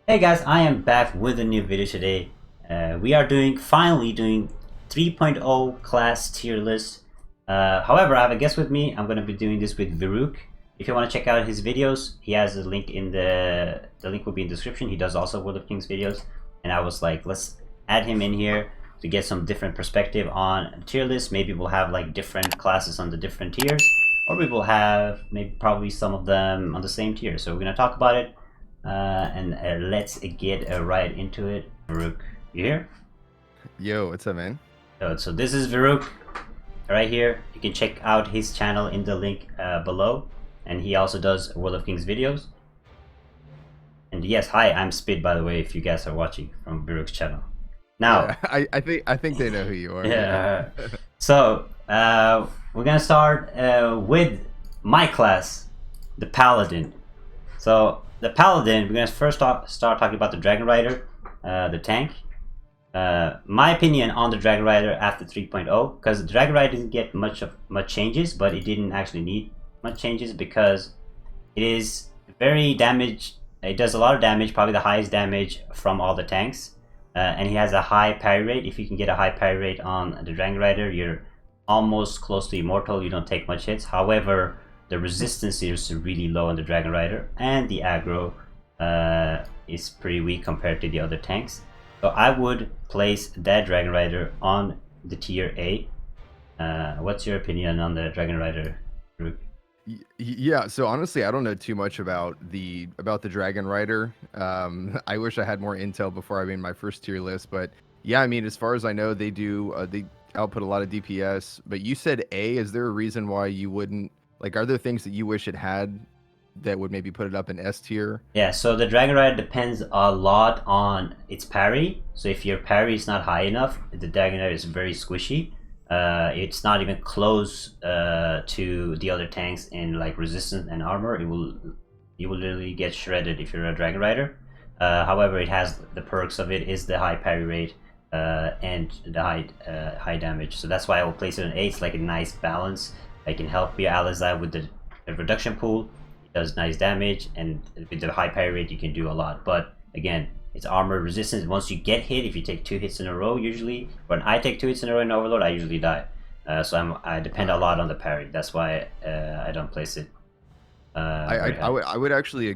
Hey guys, I am back with a new video today. We are finally doing 3.0 class tier list. However, I have a guest with me. I'm going to be doing this with Viruk. If you want to check out his videos, he has a link in the link will be in the description. He does also World of Kings videos, and I was like, let's add him in here to get some different perspective on the tier list. Maybe we'll have like different classes on the different tiers, or we will have maybe probably some of them on the same tier. So we're going to talk about it. Let's get right into it. Varuk, you here? Yo, what's up, man? So this is Varuk right here. You can check out his channel in the link below, and he also does World of Kings videos. And yes, hi, I'm Spid, by the way, if you guys are watching from Varuk's channel. Now, Yeah, I think they know who you are. yeah. So we're gonna start with my class, the Paladin. So the Paladin, we're gonna first start talking about the Dragon Rider, the tank. My opinion on the Dragon Rider after 3.0, because the Dragon Rider didn't get much changes, but it didn't actually need much changes because it is very damage. It does a lot of damage, probably the highest damage from all the tanks, and he has a high parry rate. If you can get a high parry rate on the Dragon Rider, you're almost close to immortal. You don't take much hits. However, the resistance is really low on the Dragon Rider, and the aggro is pretty weak compared to the other tanks. So I would place that Dragon Rider on the tier A. What's your opinion on the Dragon Rider, Rook? Yeah, so honestly, I don't know too much about the Dragon Rider. I wish I had more intel before I made my first tier list, but yeah, I mean, as far as I know, they output a lot of DPS. But you said A. Is there a reason why you wouldn't like? Are there things that you wish it had that would maybe put it up in S tier? Yeah, so the Dragon Rider depends a lot on its parry. So if your parry is not high enough, the Dragon Rider is very squishy. It's not even close to the other tanks in like resistance and armor. You will literally get shredded if you're a Dragon Rider. However, it has the perks of it is the high parry rate and the high damage. So that's why I will place it on A. It's like a nice balance. It can help your allies out with the reduction pool. Does nice damage, and with the high parry rate you can do a lot. But again, it's armor resistance. Once you get hit, if you take 2 hits in a row, usually when I take 2 hits in a row in Overlord, I usually die. So I depend a lot on the parry. That's why I don't place it very high. I would actually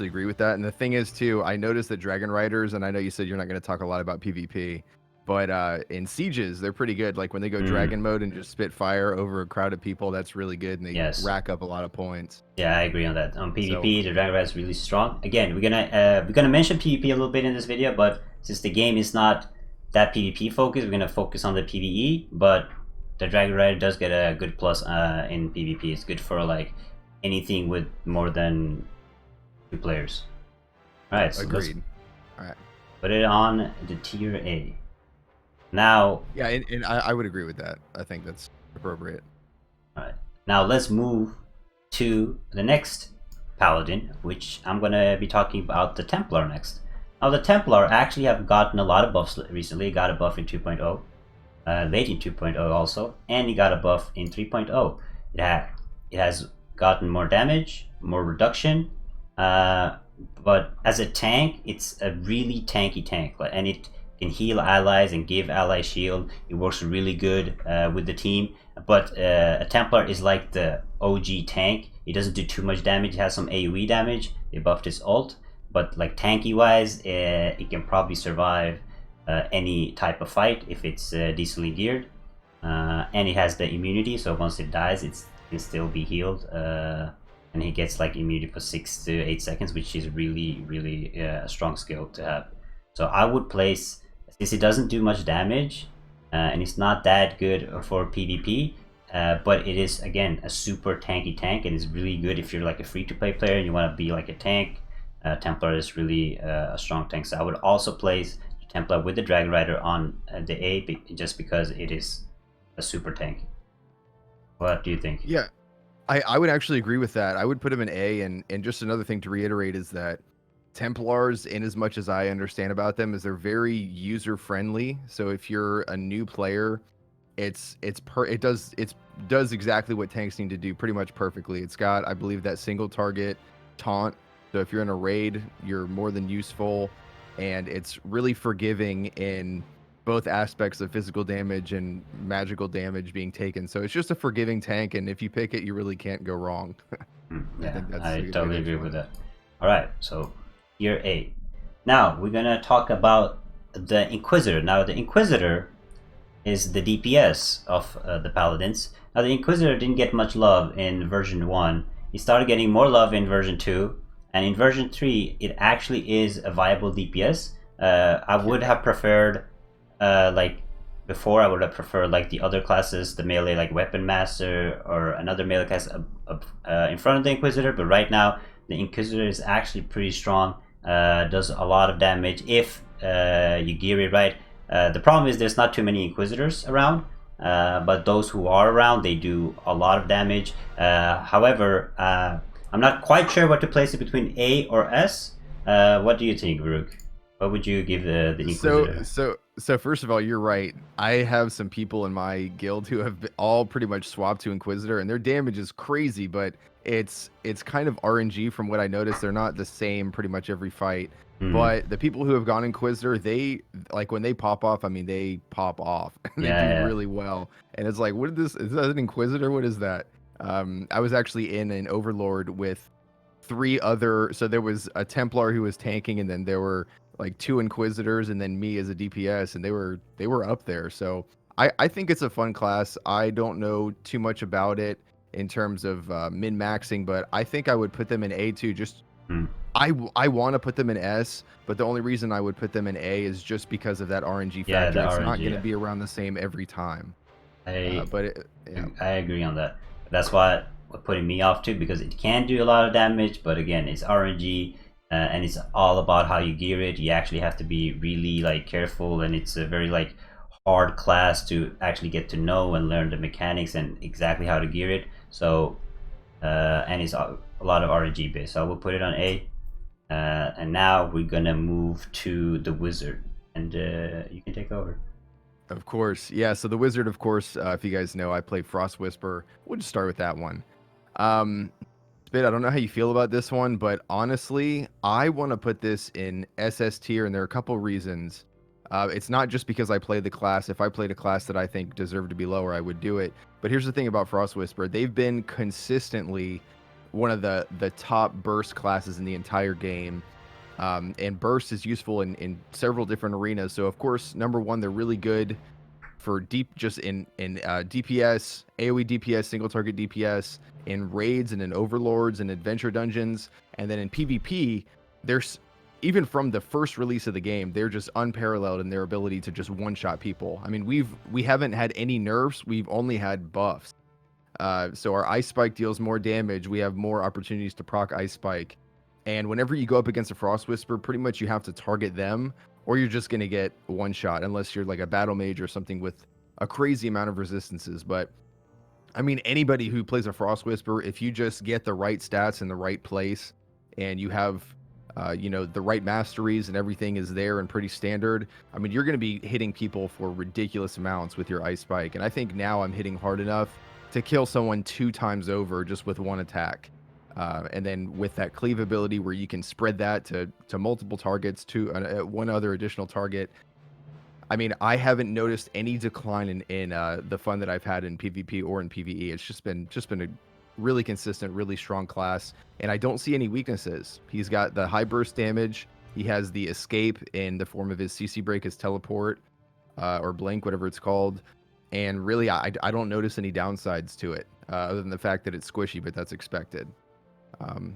agree with that. And the thing is too, I noticed that Dragon Riders, and I know you said you're not going to talk a lot about PvP, but in sieges they're pretty good. Like when they go dragon mode and just spit fire over a crowd of people, that's really good, and they Yes. rack up a lot of points. Yeah, I agree on that. On PvP, So the Dragon Rider is really strong. Again, we're gonna mention PvP a little bit in this video, but since the game is not that PvP focused, we're gonna focus on the PvE. But the Dragon Rider does get a good plus in PvP. It's good for like anything with more than 2 players. All right, so let's agreed. All right. put it on the tier A. Now, Yeah, and I would agree with that. I think that's appropriate. all right. Now let's move to the next Paladin, which I'm gonna be talking about the Templar next. Now the Templar actually have gotten a lot of buffs recently. Got a buff in 2.0, late in 2.0 also, and he got a buff in 3.0. It has gotten more damage, more reduction, but as a tank, it's a really tanky tank, and it can heal allies and give allies shield. It works really good with the team. But a Templar is like the OG tank. It doesn't do too much damage. It has some AoE damage. They buffed its ult, but like tanky wise, it can probably survive any type of fight if it's decently geared. And it has the immunity, so once it dies, it can still be healed. And he gets like immunity for 6 to 8 seconds, which is really a strong skill to have. So I would place, since it doesn't do much damage, and it's not that good for PvP, but it is again a super tanky tank, and it's really good if you're like a free-to-play player and you want to be like a tank. Templar is really a strong tank, so I would also place Templar with the Dragon Rider on the A, just because it is a super tank. What do you think? Yeah, I would actually agree with that. I would put him in A, and just another thing to reiterate is that Templars, in as much as I understand about them, is they're very user friendly. So if you're a new player, it does exactly what tanks need to do pretty much perfectly. It's got, I believe, that single target taunt So if you're in a raid, you're more than useful, and it's really forgiving in both aspects of physical damage and magical damage being taken. So it's just a forgiving tank, and if you pick it, you really can't go wrong. I Yeah, think that's I a good totally agree entry with one. that. All right, so tier 8. Now we're gonna talk about the Inquisitor. Now the Inquisitor is the DPS of the Paladins. Now the Inquisitor didn't get much love in version 1. He started getting more love in version 2, and in version 3 it actually is a viable DPS. I would have preferred like before I would have preferred like the other classes, the melee like Weapon Master or another melee class in front of the Inquisitor, but right now the Inquisitor is actually pretty strong, does a lot of damage if you gear it right. The problem is there's not too many Inquisitors around, but those who are around, they do a lot of damage. However, I'm not quite sure what to place it between A or S. What do you think, Rook? What would you give the Inquisitor? So first of all, you're right. I have some people in my guild who have all pretty much swapped to Inquisitor, and their damage is crazy, but it's kind of RNG from what I noticed. They're not the same pretty much every fight. Hmm. But the people who have gone Inquisitor, they like when they pop off, I mean they pop off and they Yeah, do yeah. really well. And it's like, what is that an Inquisitor? What is that? I was actually in an Overlord with three other, so there was a Templar who was tanking, and then there were like two Inquisitors, and then me as a DPS, and they were up there. So I think it's a fun class. I don't know too much about it in terms of min maxing, but I think I would put them in A2. Just Hmm. I want to put them in S, but the only reason I would put them in A is just because of that RNG Yeah, the factor. It's not going RNG. to be around the same every time. I Yeah. I agree on that. That's why what putting me off too, because it can do a lot of damage, but again, it's RNG, and it's all about how you gear it. You actually have to be really like careful, and it's a very like hard class to actually get to know and learn the mechanics and exactly how to gear it. So, and it's a lot of RNG based. So I will put it on A. And now we're gonna move to the Wizard, and you can take over. Of course. Yeah, so the wizard, of course, if you guys know, I play Frost Whisper. We'll just start with that one. Um, Spid, I don't know how you feel about this one, but honestly, I want to put this in SS tier, and there are a couple reasons. It's not just because I play the class. If I played a class that I think deserved to be lower, I would do it. But here's the thing about Frost Whisper. They've been consistently one of the top burst classes in the entire game. And burst is useful in several different arenas. So of course, number one, they're really good for deep just in DPS, AoE DPS, single target DPS, in raids and in overlords and adventure dungeons, and then in PvP, there's even from the first release of the game, they're just unparalleled in their ability to just one-shot people. I mean, we haven't had any nerfs, we've only had buffs. So our Ice Spike deals more damage. We have more opportunities to proc Ice Spike. And whenever you go up against a Frost Whisper, pretty much you have to target them, or you're just going to get one shot, unless you're like a Battle Mage or something with a crazy amount of resistances. But I mean, anybody who plays a Frost Whisper, if you just get the right stats in the right place, and you have, the right masteries and everything is there and pretty standard, I mean, you're going to be hitting people for ridiculous amounts with your Ice Spike. And I think now I'm hitting hard enough to kill someone 2 times over just with one attack. And then with that cleave ability where you can spread that to multiple targets, to one other additional target. I mean, I haven't noticed any decline in the fun that I've had in PvP or in PvE. It's just been a really consistent, really strong class, and I don't see any weaknesses. He's got the high burst damage. He has the escape in the form of his CC break, his teleport, or blink, whatever it's called. And really, I don't notice any downsides to it, other than the fact that it's squishy, but that's expected.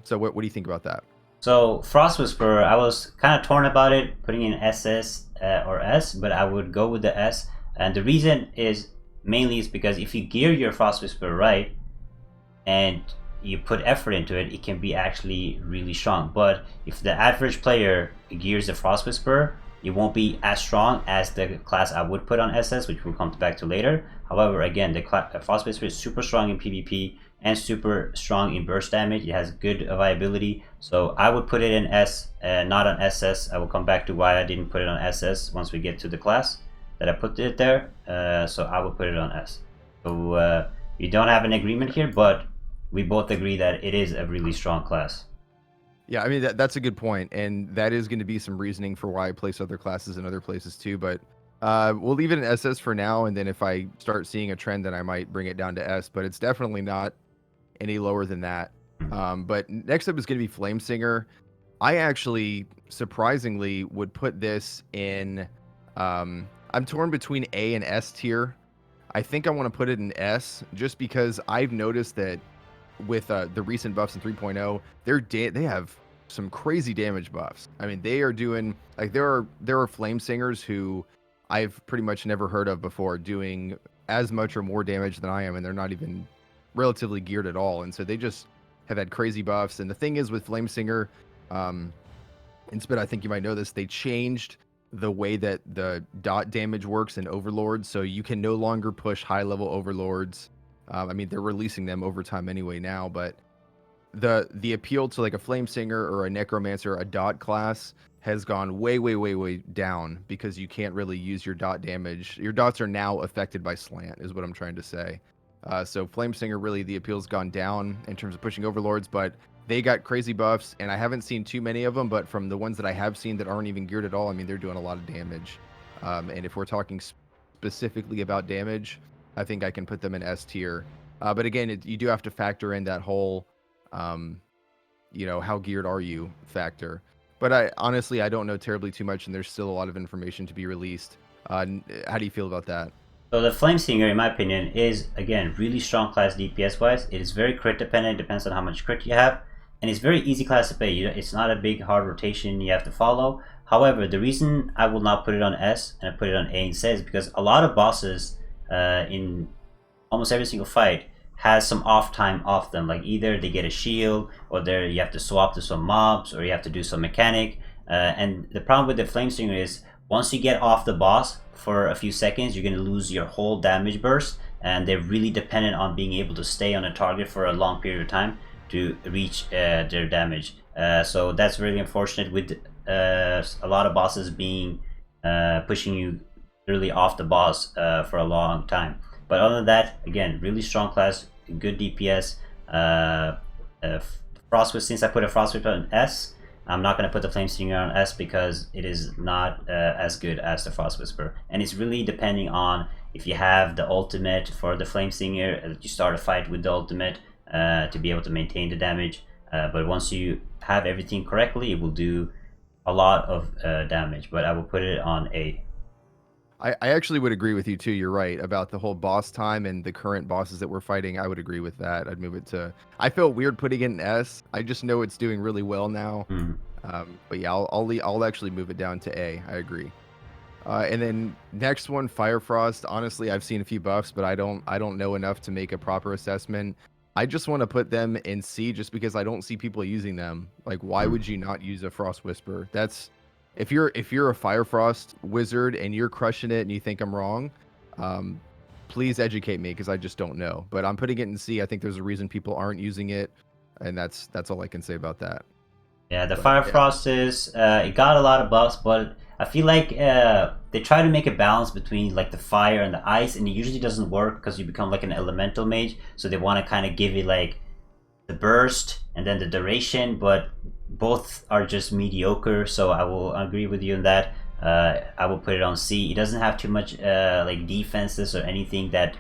So what do you think about that? So Frost Whisperer, I was kind of torn about it, putting in SS or S, but I would go with the S. And the reason is mainly is because if you gear your Frost Whisperer right, and you put effort into it, it can be actually really strong. But if the average player gears the Frost Whisperer, it won't be as strong as the class I would put on SS, which we'll come back to later. However, again, the Frost Whisperer is super strong in PvP and super strong in burst damage. It has good viability, so I would put it in S, not on SS. I will come back to why I didn't put it on SS once we get to the class that I put it there. So I will put it on S. So we don't have an agreement here, but we both agree that it is a really strong class. Yeah, I mean that's a good point, and that is going to be some reasoning for why I place other classes in other places too. But we'll leave it in SS for now, and then if I start seeing a trend, then I might bring it down to S. But it's definitely not any lower than that. But next up is going to be Flame Singer. I actually surprisingly would put this in. I'm torn between A and S tier. I think I want to put it in S just because I've noticed that with the recent buffs in 3.0, they have some crazy damage buffs. I mean, they are doing like there are Flame Singers who I've pretty much never heard of before doing as much or more damage than I am, and they're not even relatively geared at all. And so they just have had crazy buffs. And the thing is with Flame Singer, and Spid, I think you might know this, they changed the way that the dot damage works in Overlords, so you can no longer push high level Overlords. I mean, they're releasing them over time anyway now, but the appeal to like a Flame Singer or a Necromancer, a dot class, has gone way down because you can't really use your dot damage. Your dots are now affected by slant, is what I'm trying to say. So Flame Singer, really, the appeal's gone down in terms of pushing Overlords, but they got crazy buffs, and I haven't seen too many of them, but from the ones that I have seen that aren't even geared at all, I mean, they're doing a lot of damage. And if we're talking specifically about damage, I think I can put them in S tier. But again, you do have to factor in that whole, how geared are you factor. But I honestly don't know terribly too much, and there's still a lot of information to be released. How do you feel about that? So the Flame Singer, in my opinion, is, again, really strong class DPS-wise. It is very crit dependent, depends on how much crit you have. And it's very easy class to play. It's not a big, hard rotation you have to follow. However, the reason I will not put it on S and I put it on A instead is because a lot of bosses in almost every single fight has some off time off them. Like either they get a shield, or you have to swap to some mobs, or you have to do some mechanic. And the problem with the Flame Singer is once you get off the boss for a few seconds, you're going to lose your whole damage burst, and they're really dependent on being able to stay on a target for a long period of time to reach their damage. So that's really unfortunate with a lot of bosses being pushing you really off the boss for a long time. But other than that, again, really strong class, good DPS. Frostwhisper, since I put a Frostwhisper on S, I'm not going to put the Flame Singer on S because it is not as good as the Frostwhisper. And it's really depending on if you have the ultimate for the Flame Singer, you start a fight with the ultimate to be able to maintain the damage. But once you have everything correctly, it will do a lot of damage. But I will put it on A. I actually would agree with you too. You're right about the whole boss time and the current bosses that we're fighting. I would agree with that. I'd move it to. I felt weird putting it in S. I just know it's doing really well now. But yeah, I'll actually move it down to A. I agree. And then next one, Fire Frost. Honestly, I've seen a few buffs, but I don't know enough to make a proper assessment. I just want to put them in C just because I don't see people using them. Like, why would you not use a Frost Whisper? That's if you're a Fire Frost wizard and you're crushing it and you think I'm wrong, please educate me because I just don't know. But I'm putting it in C. I think there's a reason people aren't using it, and that's all I can say about that. Yeah, the Fire Frost is it got a lot of buffs, but I feel like they try to make a balance between like the fire and the ice, and it usually doesn't work because you become like an elemental mage. So they want to kind of give you like the burst and then the duration, but both are just mediocre. So I will agree with you on that. I will put it on C. It doesn't have too much like defenses or anything that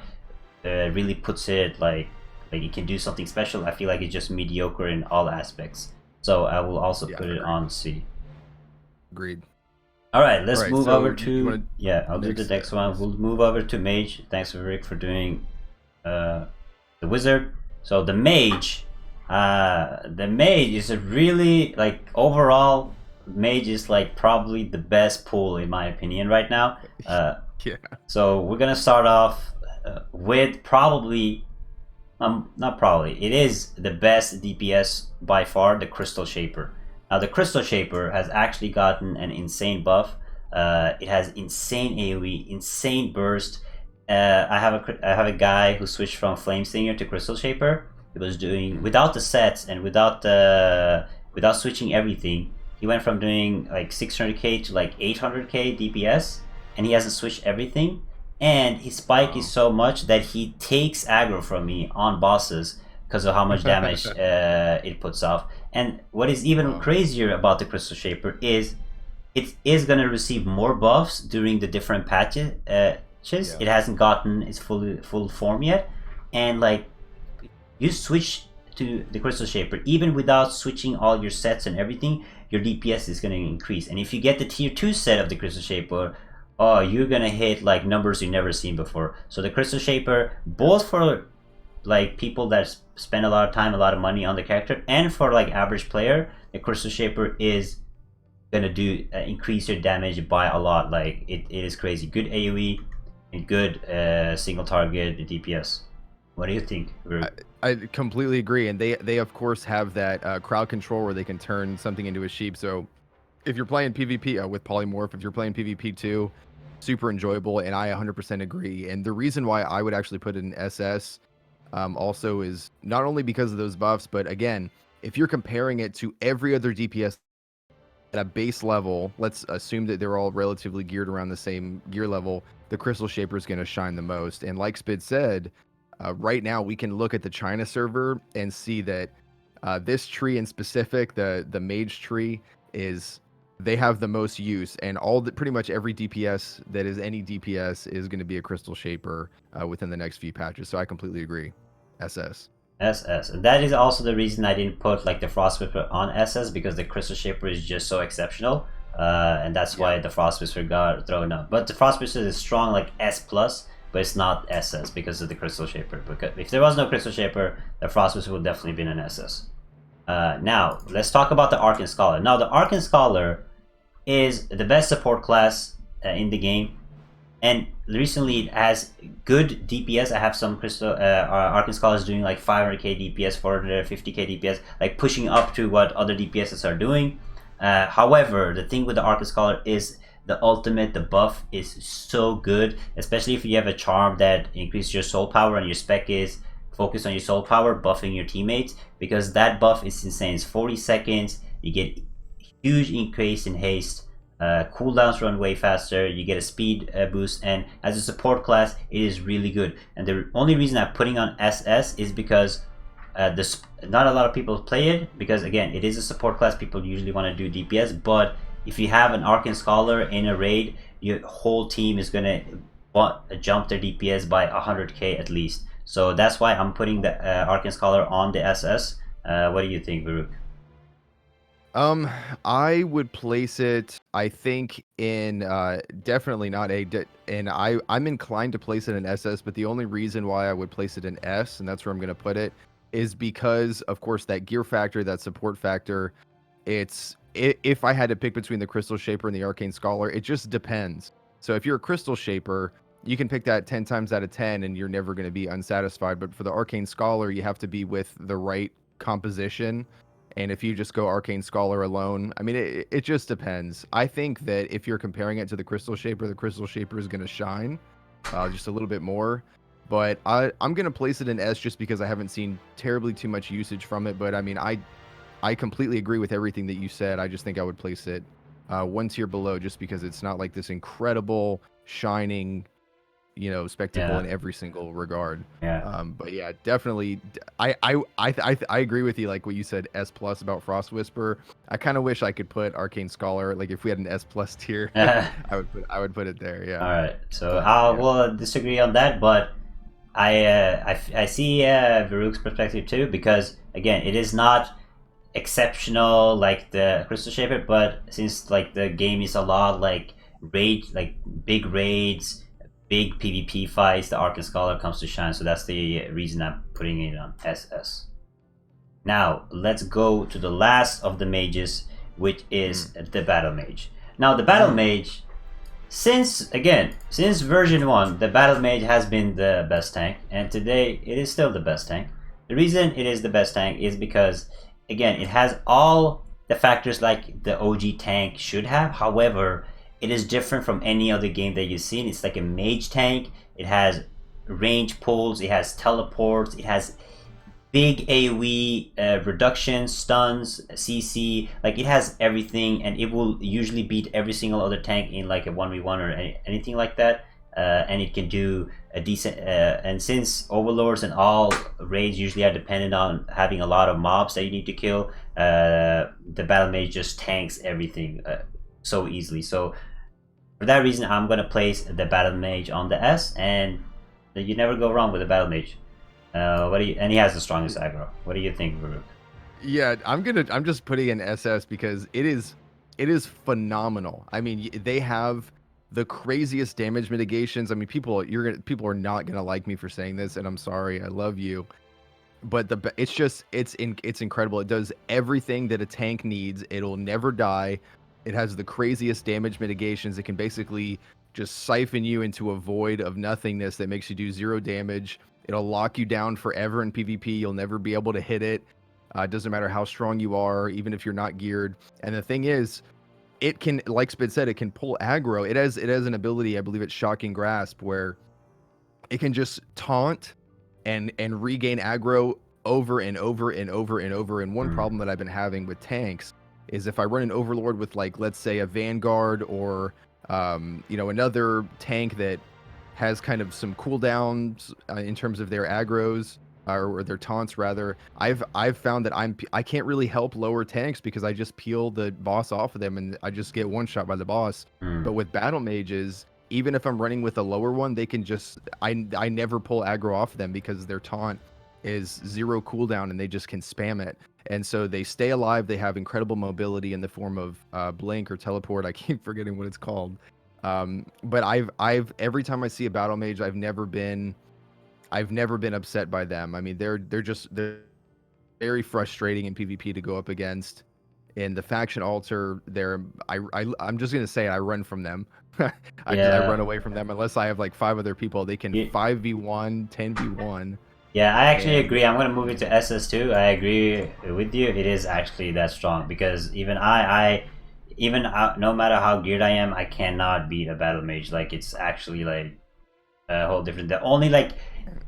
really puts it like it can do something special. I feel like it's just mediocre in all aspects. So I will also put it on C. Agreed. All right, let's move so over to I'll do the next one. We'll move over to Mage. Thanks for Rick for doing the Wizard. So the Mage is a really like overall Mage is like probably the best pool in my opinion right now. Yeah. So we're gonna start off with probably. Not probably. It is the best DPS by far, the Crystal Shaper. Now, the Crystal Shaper has actually gotten an insane buff. It has insane AoE, insane burst. I have a guy who switched from Flame Singer to Crystal Shaper. He was doing without the sets and without switching everything. He went from doing like 600k to like 800k DPS, and he hasn't switched everything. And his spike is so much that he takes aggro from me on bosses because of how much damage it puts off. And what is even crazier about the Crystal Shaper is it is going to receive more buffs during the different patches. It hasn't gotten its full form yet, and like you switch to the Crystal Shaper, even without switching all your sets and everything, your DPS is going to increase. And if you get the tier 2 set of the Crystal Shaper, oh, you're going to hit like numbers you've never seen before. So the Crystal Shaper, both for like people that spend a lot of time, a lot of money on the character, and for like average player, the Crystal Shaper is gonna do increase your damage by a lot. Like it is crazy. Good AoE and good single target DPS. What do you think? I completely agree, and they of course have that crowd control where they can turn something into a sheep. So if you're playing PvP with Polymorph, if you're playing PvP too, super enjoyable, and I 100% agree. And the reason why I would actually put it in SS also is not only because of those buffs, but again, if you're comparing it to every other DPS at a base level, let's assume that they're all relatively geared around the same gear level, the Crystal Shaper is going to shine the most. And like Spid said, right now we can look at the China server and see that this tree in specific, the Mage tree, they have the most use, and pretty much every DPS that is any DPS is going to be a Crystal Shaper within the next few patches. So I completely agree. SS. SS. That is also the reason I didn't put like the Frost Whisper on SS, because the Crystal Shaper is just so exceptional, and that's why the Frost Whisper got thrown up. But the Frost Whisper is strong like S+, but it's not SS because of the Crystal Shaper. Because if there was no Crystal Shaper, the Frost Whisper would definitely been an SS. Now let's talk about the Arcane Scholar. Now the Arcane Scholar is the best support class in the game, and recently it has good DPS. I have some Arcane Scholars doing like 500k DPS, 450k DPS, like pushing up to what other DPSs are doing. However, the thing with the Arcane Scholar is the ultimate, the buff is so good, especially if you have a charm that increases your soul power and your spec is focused on your soul power, buffing your teammates, because that buff is insane. It's 40 seconds, you get huge increase in haste, cooldowns run way faster, you get a speed boost, and as a support class it is really good. And the only reason I'm putting on SS is because not a lot of people play it, because again it is a support class, people usually want to do DPS, but if you have an Arcane Scholar in a raid, your whole team is gonna jump their DPS by 100k at least. So that's why I'm putting the Arcane Scholar on the SS. What do you think, Varuk? I would place it, I think, in definitely not and I'm inclined to place it in SS, but the only reason why I would place it in S, and that's where I'm going to put it, is because of course that gear factor, that support factor, if I had to pick between the Crystal Shaper and the Arcane Scholar, it just depends. So if you're a Crystal Shaper, you can pick that 10 times out of 10 and you're never going to be unsatisfied, but for the Arcane Scholar, you have to be with the right composition. And if you just go Arcane Scholar alone, I mean, it just depends. I think that if you're comparing it to the Crystal Shaper is going to shine just a little bit more. But I'm going to place it in S just because I haven't seen terribly too much usage from it. But I mean, I completely agree with everything that you said. I just think I would place it one tier below just because it's not like this incredible, shining, spectacle in every single regard. But yeah, definitely, I agree with you. Like what you said, S+ about Frost Whisper. I kind of wish I could put Arcane Scholar. Like if we had an S+ tier, I would put it there. Yeah. All right. So I will disagree on that, but I see Varuk's perspective too, because again, it is not exceptional like the Crystal Shaper, but since like the game is a lot like big raids, big PvP fights, the Arcane Scholar comes to shine. So that's the reason I'm putting it on SS. Now let's go to the last of the mages, which is the Battle Mage. Now the Battle Mage, since version 1, the Battle Mage has been the best tank, and today it is still the best tank. The reason it is the best tank is because again, it has all the factors like the OG tank should have. However, it is different from any other game that you've seen. It's like a mage tank. It has range pulls, it has teleports, it has big AoE reduction, stuns, CC. Like it has everything, and it will usually beat every single other tank in like a 1v1 or anything like that. and it can do a decent. And since overlords and all raids usually are dependent on having a lot of mobs that you need to kill, the battle mage just tanks everything so easily. So for that reason, I'm gonna place the battle mage on the S, and you never go wrong with the battle mage. What do you? And he has the strongest aggro. What do you think, Varuk? Yeah, I'm just putting in SS because it is phenomenal. I mean, they have the craziest damage mitigations. I mean, people are not gonna like me for saying this, and I'm sorry. I love you, but it's incredible. It does everything that a tank needs. It'll never die. It has the craziest damage mitigations. It can basically just siphon you into a void of nothingness that makes you do 0 damage. It'll lock you down forever in PvP. You'll never be able to hit it. It doesn't matter how strong you are, even if you're not geared. And the thing is, it can, like Spid said, it can pull aggro. It has an ability, I believe it's Shocking Grasp, where it can just taunt and regain aggro over and over and over and over. And one problem that I've been having with tanks is if I run an overlord with, like, let's say a Vanguard or another tank that has kind of some cooldowns in terms of their aggros, or their taunts rather, I've found that I can't really help lower tanks because I just peel the boss off of them and I just get one shot by the boss. But with battle mages, even if I'm running with a lower one, they can just I never pull aggro off of them because their taunt is 0 cooldown and they just can spam it. And so they stay alive. They have incredible mobility in the form of blink or teleport. I keep forgetting what it's called. But I've every time I see a battle mage, I've never been upset by them. I mean, they're very frustrating in PvP to go up against. In the faction altar, I'm just gonna say I run from them. I run away from them unless I have like 5 other people. They can 5v1, 10v1. Yeah, I actually agree. I'm gonna move it to SS2. I agree with you. It is actually that strong because even no matter how geared I am, I cannot beat a battle mage. Like, it's actually like a whole different. The only like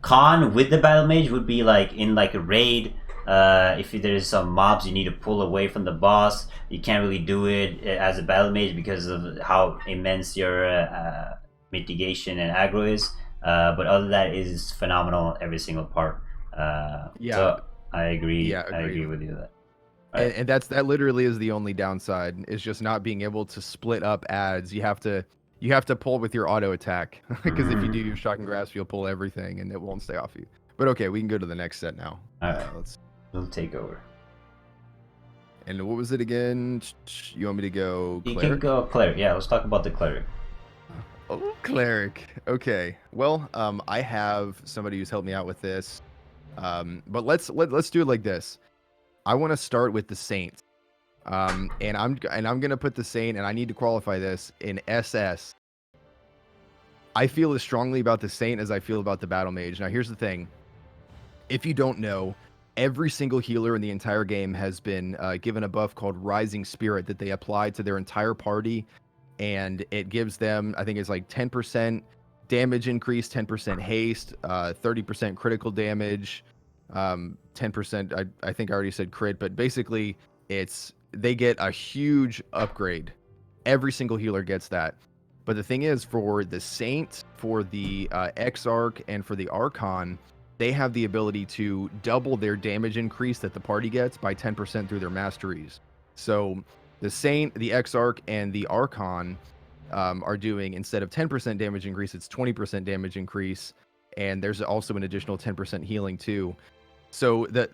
con with the battle mage would be like in like a raid. If there's some mobs you need to pull away from the boss, you can't really do it as a battle mage because of how immense your mitigation and aggro is. But other than that, it is phenomenal every single part. So I agree. Yeah, I agree with you that. Right. And that literally is the only downside, is just not being able to split up adds. You have to pull with your auto attack because if you do your Shocking Grasp, you'll pull everything and it won't stay off you. But okay, we can go to the next set now. All right, we'll take over. And what was it again? You want me to go Cleric? You can go Cleric. Yeah, let's talk about the Cleric. Oh, Cleric. Okay. Well, I have somebody who's helped me out with this. But let's do it like this. I want to start with the Saint. And I'm gonna put the Saint, and I need to qualify this in SS. I feel as strongly about the Saint as I feel about the Battle Mage. Now, here's the thing. If you don't know, every single healer in the entire game has been given a buff called Rising Spirit that they apply to their entire party, and it gives them, I think it's like 10% damage increase, 10% haste, 30% critical damage, 10%, I think I already said crit, but basically they get a huge upgrade. Every single healer gets that. But the thing is, for the Saint, for the Exarch, and for the Archon, they have the ability to double their damage increase that the party gets by 10% through their masteries. So the Saint, the Exarch, and the Archon are doing, instead of 10% damage increase, it's 20% damage increase, and there's also an additional 10% healing too. So let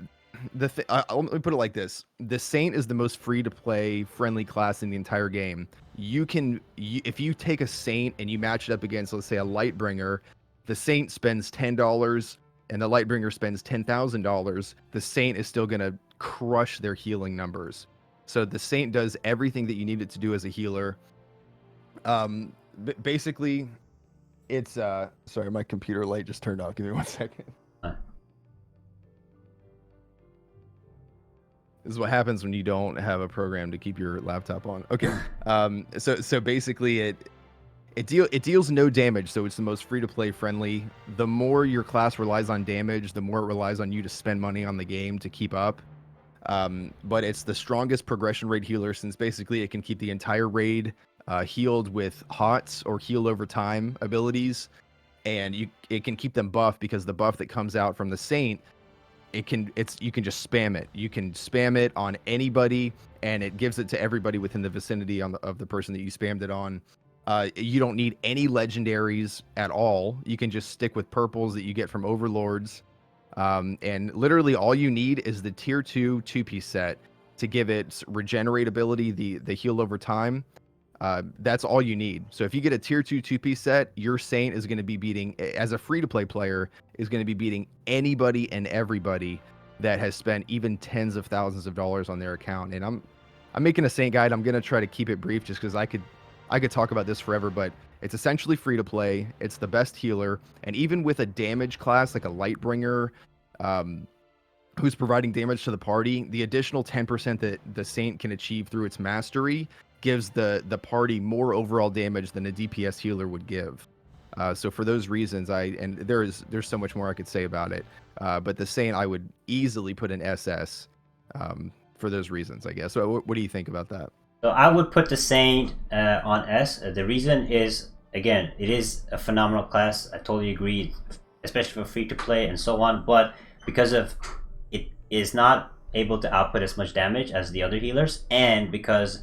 me put it like this: the Saint is the most free-to-play, friendly class in the entire game. If you take a Saint and you match it up against, let's say, a Lightbringer, the Saint spends $10 and the Lightbringer spends $10,000. The Saint is still gonna crush their healing numbers. So the Saint does everything that you need it to do as a healer. Basically, it's sorry, my computer light just turned off. Give me 1 second. This is what happens when you don't have a program to keep your laptop on. Okay. So basically it deals no damage, so it's the most free-to-play friendly. The more your class relies on damage, the more it relies on you to spend money on the game to keep up. But it's the strongest progression rate healer, since basically it can keep the entire raid healed with HOTS or heal over time abilities, and it can keep them buffed because the buff that comes out from the Saint, you can just spam it. You can spam it on anybody, and it gives it to everybody within the vicinity of the person that you spammed it on. You don't need any legendaries at all. You can just stick with purples that you get from overlords. And literally all you need is the tier 2 2-piece set to give it regenerate ability, the heal over time. That's all you need. So if you get a tier 2 2-piece set, your Saint is going to be beating, as a free-to-play player, is going to be beating anybody and everybody that has spent even tens of thousands of dollars on their account. And I'm making a Saint guide. I'm going to try to keep it brief just because I could talk about this forever, but it's essentially free-to-play. It's the best healer. And even with a damage class like a Lightbringer, who's providing damage to the party, the additional 10% that the Saint can achieve through its mastery gives the party more overall damage than a DPS healer would give. So for those reasons, there's so much more I could say about it. But the Saint I would easily put in SS for those reasons, I guess. So what do you think about that? So I would put the Saint on S. The reason is, again, it is a phenomenal class. I totally agree, especially for free to play and so on. But because of it is not able to output as much damage as the other healers, and because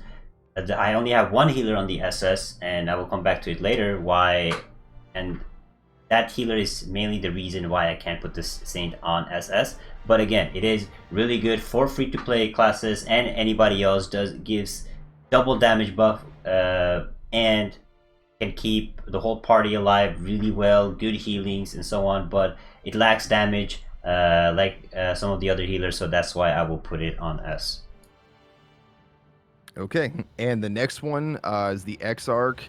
I only have one healer on the SS, and I will come back to it later why, and that healer is mainly the reason why I can't put this Saint on SS. But again, it is really good for free to play classes, and anybody else gives double damage buff and can keep the whole party alive really well, good healings and so on, but it lacks damage like some of the other healers, so that's why I will put it on S. Okay, and the next one is the Exarch.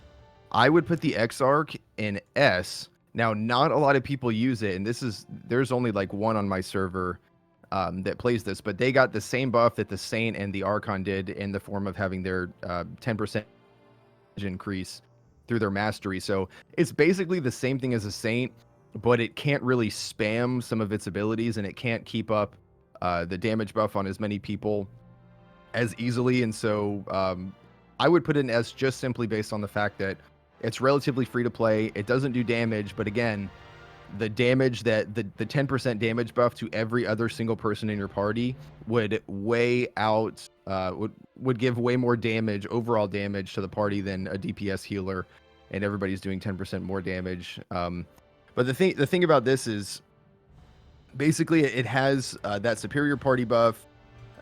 I would put the Exarch in S. Now, not a lot of people use it, and there's only like one on my server that plays this, but they got the same buff that the Saint and the Archon did in the form of having their 10% increase through their mastery. So it's basically the same thing as a Saint, but it can't really spam some of its abilities, and it can't keep up the damage buff on as many people as easily. And so I would put it in S just simply based on the fact that it's relatively free to play. It doesn't do damage, but again, the damage that the 10% damage buff to every other single person in your party would weigh out, would give way more damage, overall damage to the party than a DPS healer, and everybody's doing 10% more damage. But the thing about this is basically it has that superior party buff.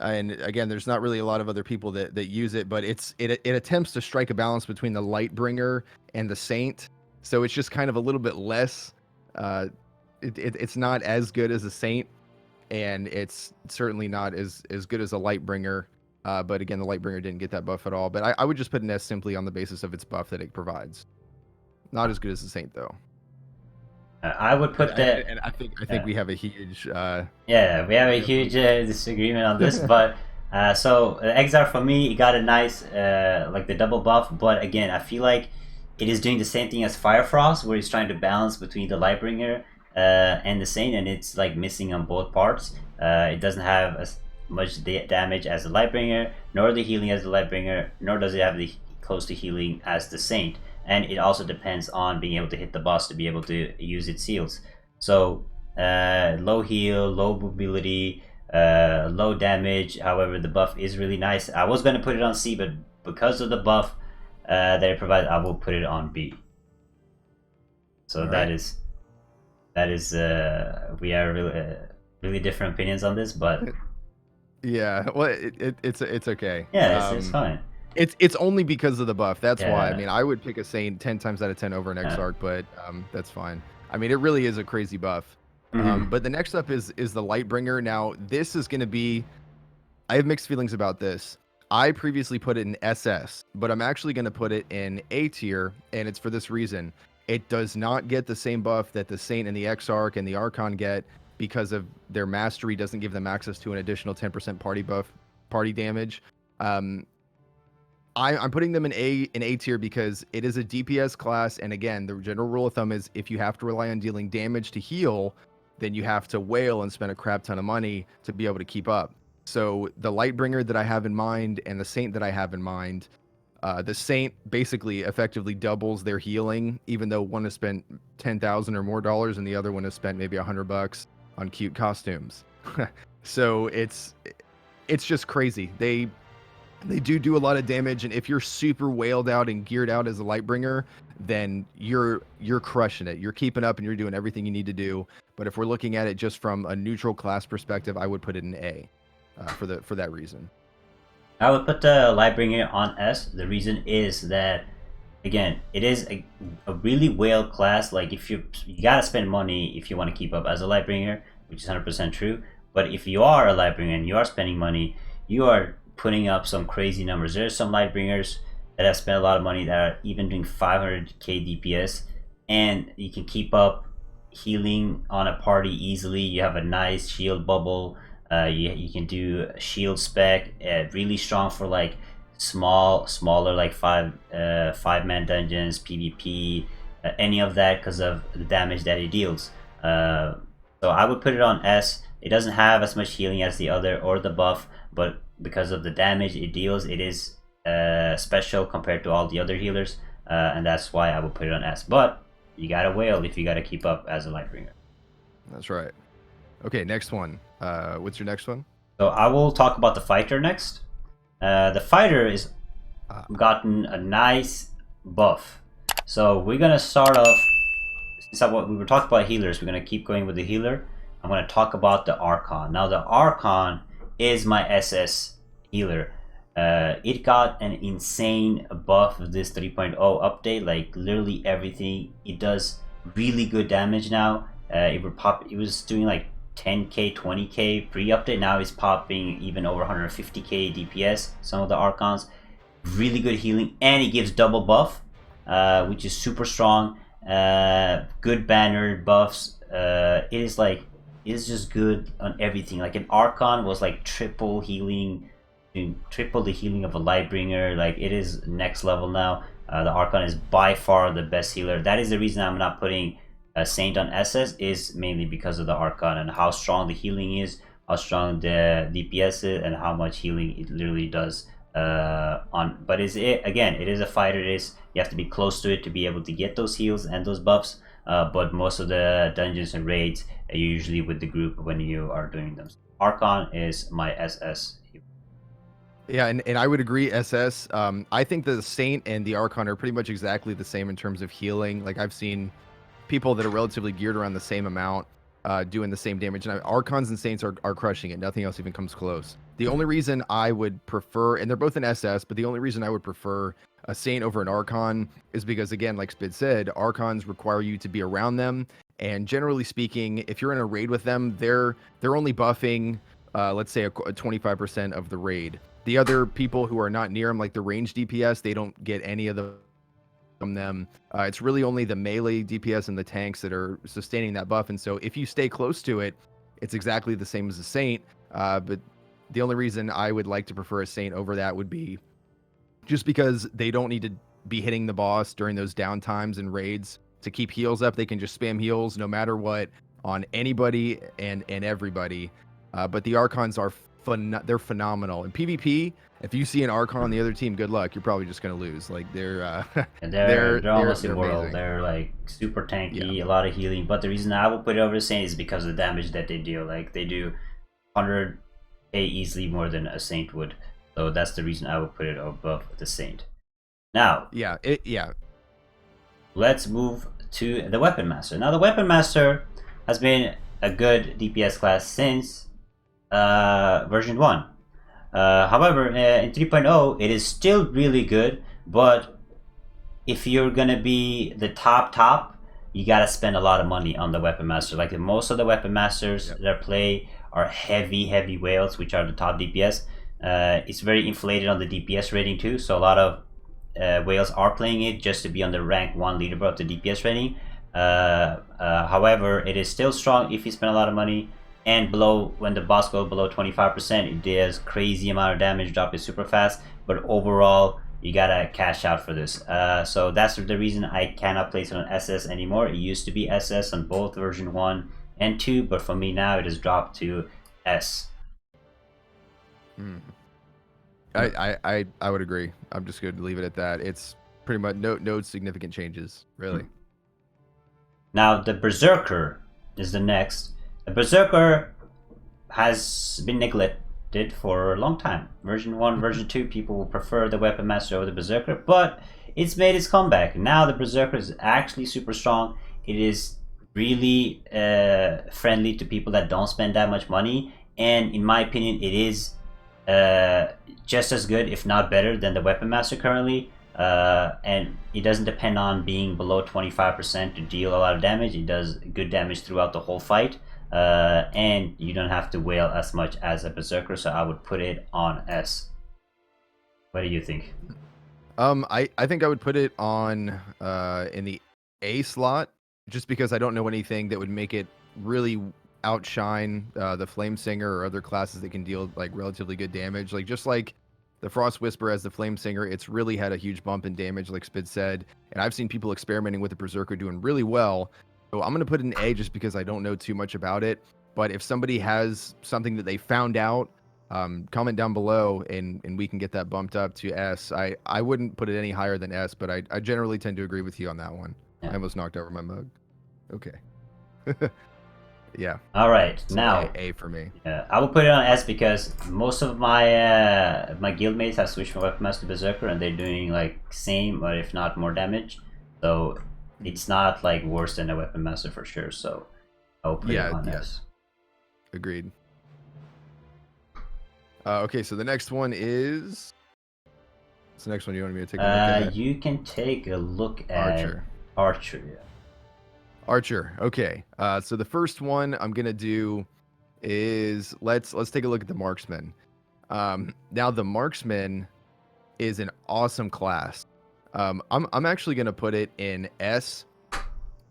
And again, there's not really a lot of other people that use it, but it attempts to strike a balance between the Lightbringer and the Saint. So it's just kind of a little bit less. It's not as good as a Saint, and it's certainly not as good as a Lightbringer. But again, the Lightbringer didn't get that buff at all. But I would just put an S simply on the basis of its buff that it provides. Not as good as the Saint, though. I would put that, and I think we have a huge we have a huge disagreement on this, but so Exarch for me, it got a nice like the double buff, but again, I feel like it is doing the same thing as Firefrost, where it's trying to balance between the Lightbringer and the Saint, and it's like missing on both parts. It doesn't have as much damage as the Lightbringer, nor the healing as the Lightbringer, nor does it have the close to healing as the Saint. And it also depends on being able to hit the boss to be able to use its heals. So low heal, low mobility, low damage. However, the buff is really nice. I was going to put it on C, but because of the buff that it provides, I will put it on B. So that is we have really different opinions on this, but yeah, well, it's okay. Yeah, it's fine. It's only because of the buff. That's Yeah. why. I mean, I would pick a Saint 10 times out of 10 over an Exarch, but that's fine. I mean, it really is a crazy buff. But the next up is the Lightbringer. Now, this is going to be... I have mixed feelings about this. I previously put it in SS, but I'm actually going to put it in A tier, and it's for this reason. It does not get the same buff that the Saint and the Exarch and the Archon get because of their mastery doesn't give them access to an additional 10% party damage. I'm putting them in A tier because it is a DPS class, and again, the general rule of thumb is if you have to rely on dealing damage to heal, then you have to wail and spend a crap ton of money to be able to keep up. So the Lightbringer that I have in mind and the Saint that I have in mind, The Saint basically effectively doubles their healing, even though one has spent 10,000 or more dollars and the other one has spent maybe $100 on cute costumes. So it's just crazy. They do a lot of damage, and if you're super wailed out and geared out as a Lightbringer, then you're crushing it. You're keeping up and you're doing everything you need to do. But if we're looking at it just from a neutral class perspective, I would put it in A for that reason. I would put the Lightbringer on S. The reason is that, again, it is a really whale class. Like, if you gotta spend money if you want to keep up as a Lightbringer, which is 100% true. But if you are a Lightbringer and you are spending money, you are putting up some crazy numbers. There's some Lightbringers that have spent a lot of money that are even doing 500k DPS, and you can keep up healing on a party easily. You have a nice shield bubble. You can do shield spec, really strong for like smaller like five-man dungeons, PvP, any of that, because of the damage that it deals. So I would put it on S. It doesn't have as much healing as the other or the buff, but because of the damage it deals, it is special compared to all the other healers, and that's why I would put it on S. But you gotta wail if you gotta keep up as a Lightbringer. That's right. Okay, next one. What's your next one? So I will talk about the fighter next. The fighter is gotten a nice buff. So we're gonna start off. Since we were talking about healers, we're gonna keep going with the healer. I'm gonna talk about the Archon. Now the Archon is my SS healer. It got an insane buff with this 3.0 update. Like literally everything. It does really good damage now. It was doing like 10k, 20k pre-update. Now it's popping even over 150k DPS. Some of the Archons, really good healing, and it gives double buff, which is super strong. Good banner buffs. It is just good on everything. Like an Archon was like triple healing, triple the healing of a Lightbringer. Like it is next level now. The Archon is by far the best healer. That is the reason I'm not putting a Saint on SS, is mainly because of the Archon and how strong the healing is, how strong the DPS is, and how much healing it literally does. But it is a fighter. You have to be close to it to be able to get those heals and those buffs. But most of the dungeons and raids are usually with the group when you are doing them. Archon is my SS. Yeah, and I would agree, SS. I think the Saint and the Archon are pretty much exactly the same in terms of healing. Like I've seen people that are relatively geared around the same amount doing the same damage. And Archons and Saints are crushing it. Nothing else even comes close. The only reason I would prefer, and they're both an SS, but the only reason I would prefer a Saint over an Archon is because, again, like Spid said, Archons require you to be around them. And generally speaking, if you're in a raid with them, they're only buffing, let's say, a 25% of the raid. The other people who are not near them, like the range DPS, they don't get any of the from them. It's really only the melee DPS and the tanks that are sustaining that buff. And so if you stay close to it, it's exactly the same as a Saint. But the only reason I would like to prefer a Saint over that would be just because they don't need to be hitting the boss during those downtimes and raids to keep heals up. They can just spam heals no matter what on anybody and everybody. But the Archons are they're phenomenal. In PvP, if you see an Archon on the other team, good luck. You're probably just going to lose. Like they're almost they're immortal. amazing. They're like super tanky, Yeah. a lot of healing. But the reason I will put it over the Saint is because of the damage that they deal. Like they do 100k easily more than a Saint would. So that's the reason I would put it above the Saint. Now, Yeah. let's move to the Weapon Master. Now the Weapon Master has been a good DPS class since version 1. However, in 3.0, it is still really good, but if you're gonna be the top, you gotta spend a lot of money on the Weapon Master. Like most of the Weapon Masters that play are heavy whales, which are the top DPS. It's very inflated on the DPS rating too, so a lot of whales are playing it just to be on the rank 1 leaderboard of the DPS rating. However, it is still strong if you spend a lot of money. And when the boss goes below 25%, it does crazy amount of damage, drop it super fast. But overall, you gotta cash out for this. So that's the reason I cannot place it on SS anymore. It used to be SS on both version 1 and 2, but for me now it has dropped to S. I would agree. I'm just going to leave it at that. It's pretty much no significant changes, really. Now the Berserker is the next. The Berserker has been neglected for a long time. Version 1, version 2, people will prefer the Weapon Master over the Berserker, but it's made its comeback. Now the Berserker is actually super strong. It is really friendly to people that don't spend that much money, and in my opinion, it is just as good, if not better, than the Weapon Master currently. And it doesn't depend on being below 25% to deal a lot of damage. It does good damage throughout the whole fight, and you don't have to wail as much as a Berserker, so I would put it on S. What do you think? I think I would put it on in the A slot, just because I don't know anything that would make it really outshine the Flame Singer or other classes that can deal like relatively good damage. Like just like the Frost Whisper as the Flame Singer, it's really had a huge bump in damage, like Spid said. And I've seen people experimenting with the Berserker doing really well. So I'm gonna put it in A just because I don't know too much about it. But if somebody has something that they found out, comment down below and we can get that bumped up to S. I wouldn't put it any higher than S, but I generally tend to agree with you on that one. Yeah. I almost knocked over my mug. Okay. Yeah. All right, So now A for me. I will put it on S because most of my my guildmates have switched from Weapon Master to Berserker, and they're doing like same or if not more damage. So it's not like worse than a Weapon Master for sure. So I'll put it on S. Agreed. Okay, so the next one is. What's the next one you want me to take a look at? You can take a look at Archer. Yeah. Archer. Okay. So the first one I'm gonna do is let's take a look at the Marksman. Now the Marksman is an awesome class. I'm actually gonna put it in S,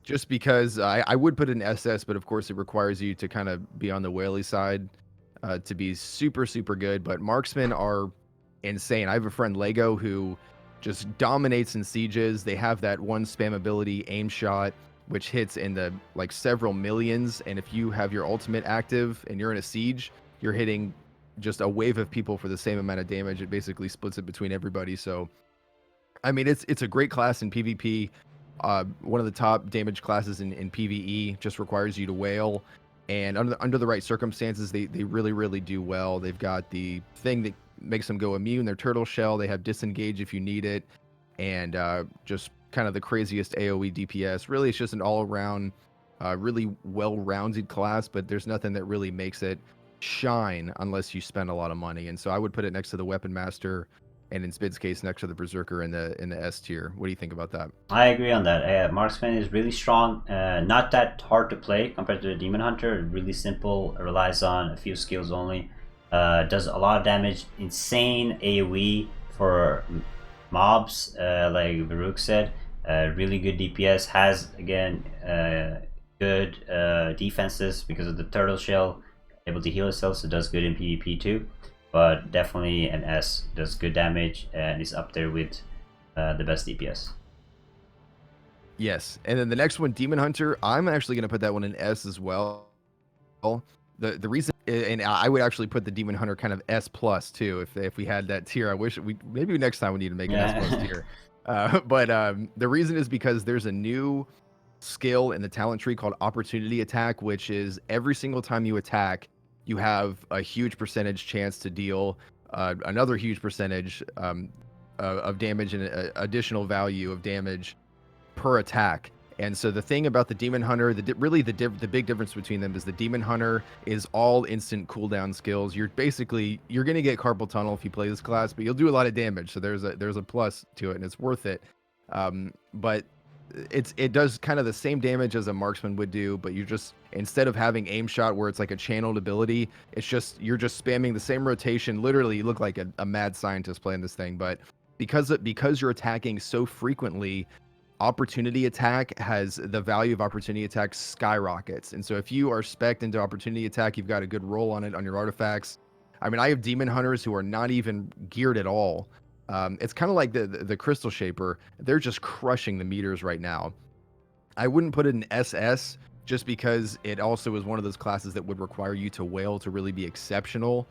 just because I would put it in SS, but of course it requires you to kind of be on the whaley side to be super good. But Marksmen are insane. I have a friend Lego who just dominates in sieges. They have that one spam ability, aim shot, which hits in the like several millions. And if you have your ultimate active and you're in a siege, you're hitting just a wave of people for the same amount of damage. It basically splits it between everybody. So, I mean, it's a great class in PvP. One of the top damage classes in PvE. Just requires you to wail. And under the right circumstances, they really do well. They've got the thing that makes them go immune, their turtle shell. They have disengage if you need it. And just kind of the craziest AoE DPS. Really, it's just an all-around, really well-rounded class, but there's nothing that really makes it shine unless you spend a lot of money. And so I would put it next to the Weapon Master, and in Spid's case, next to the Berserker in the S tier. What do you think about that? I agree on that. Marksman is really strong, not that hard to play compared to the Demon Hunter. Really simple, relies on a few skills only. Does a lot of damage, insane AoE for mobs, like Varuk said. Really good DPS, has again good defenses because of the turtle shell, able to heal itself, so does good in PvP too. But definitely an S, does good damage and is up there with the best DPS. Yes, and then the next one, Demon Hunter, I'm actually going to put that one in S as well. The reason, and I would actually put the Demon Hunter kind of S plus too, if we had that tier. I wish maybe next time we need to make an S plus tier. But the reason is because there's a new skill in the talent tree called Opportunity Attack, which is every single time you attack, you have a huge percentage chance to deal another huge percentage of damage and additional value of damage per attack. And so the thing about the Demon Hunter, the big difference between them is the Demon Hunter is all instant cooldown skills. You're going to get Carpal Tunnel if you play this class, but you'll do a lot of damage. So there's a plus to it, and it's worth it. But it does kind of the same damage as a marksman would do, but you just, instead of having aim shot where it's like a channeled ability, you're just spamming the same rotation. Literally, you look like a mad scientist playing this thing. But because you're attacking so frequently, Opportunity Attack has the value of Opportunity Attack skyrockets. And so if you are spec'd into Opportunity Attack, you've got a good roll on it on your artifacts. I mean, I have Demon Hunters who are not even geared at all. It's kind of like the Crystal Shaper. They're just crushing the meters right now. I wouldn't put it in SS just because it also is one of those classes that would require you to wail to really be exceptional.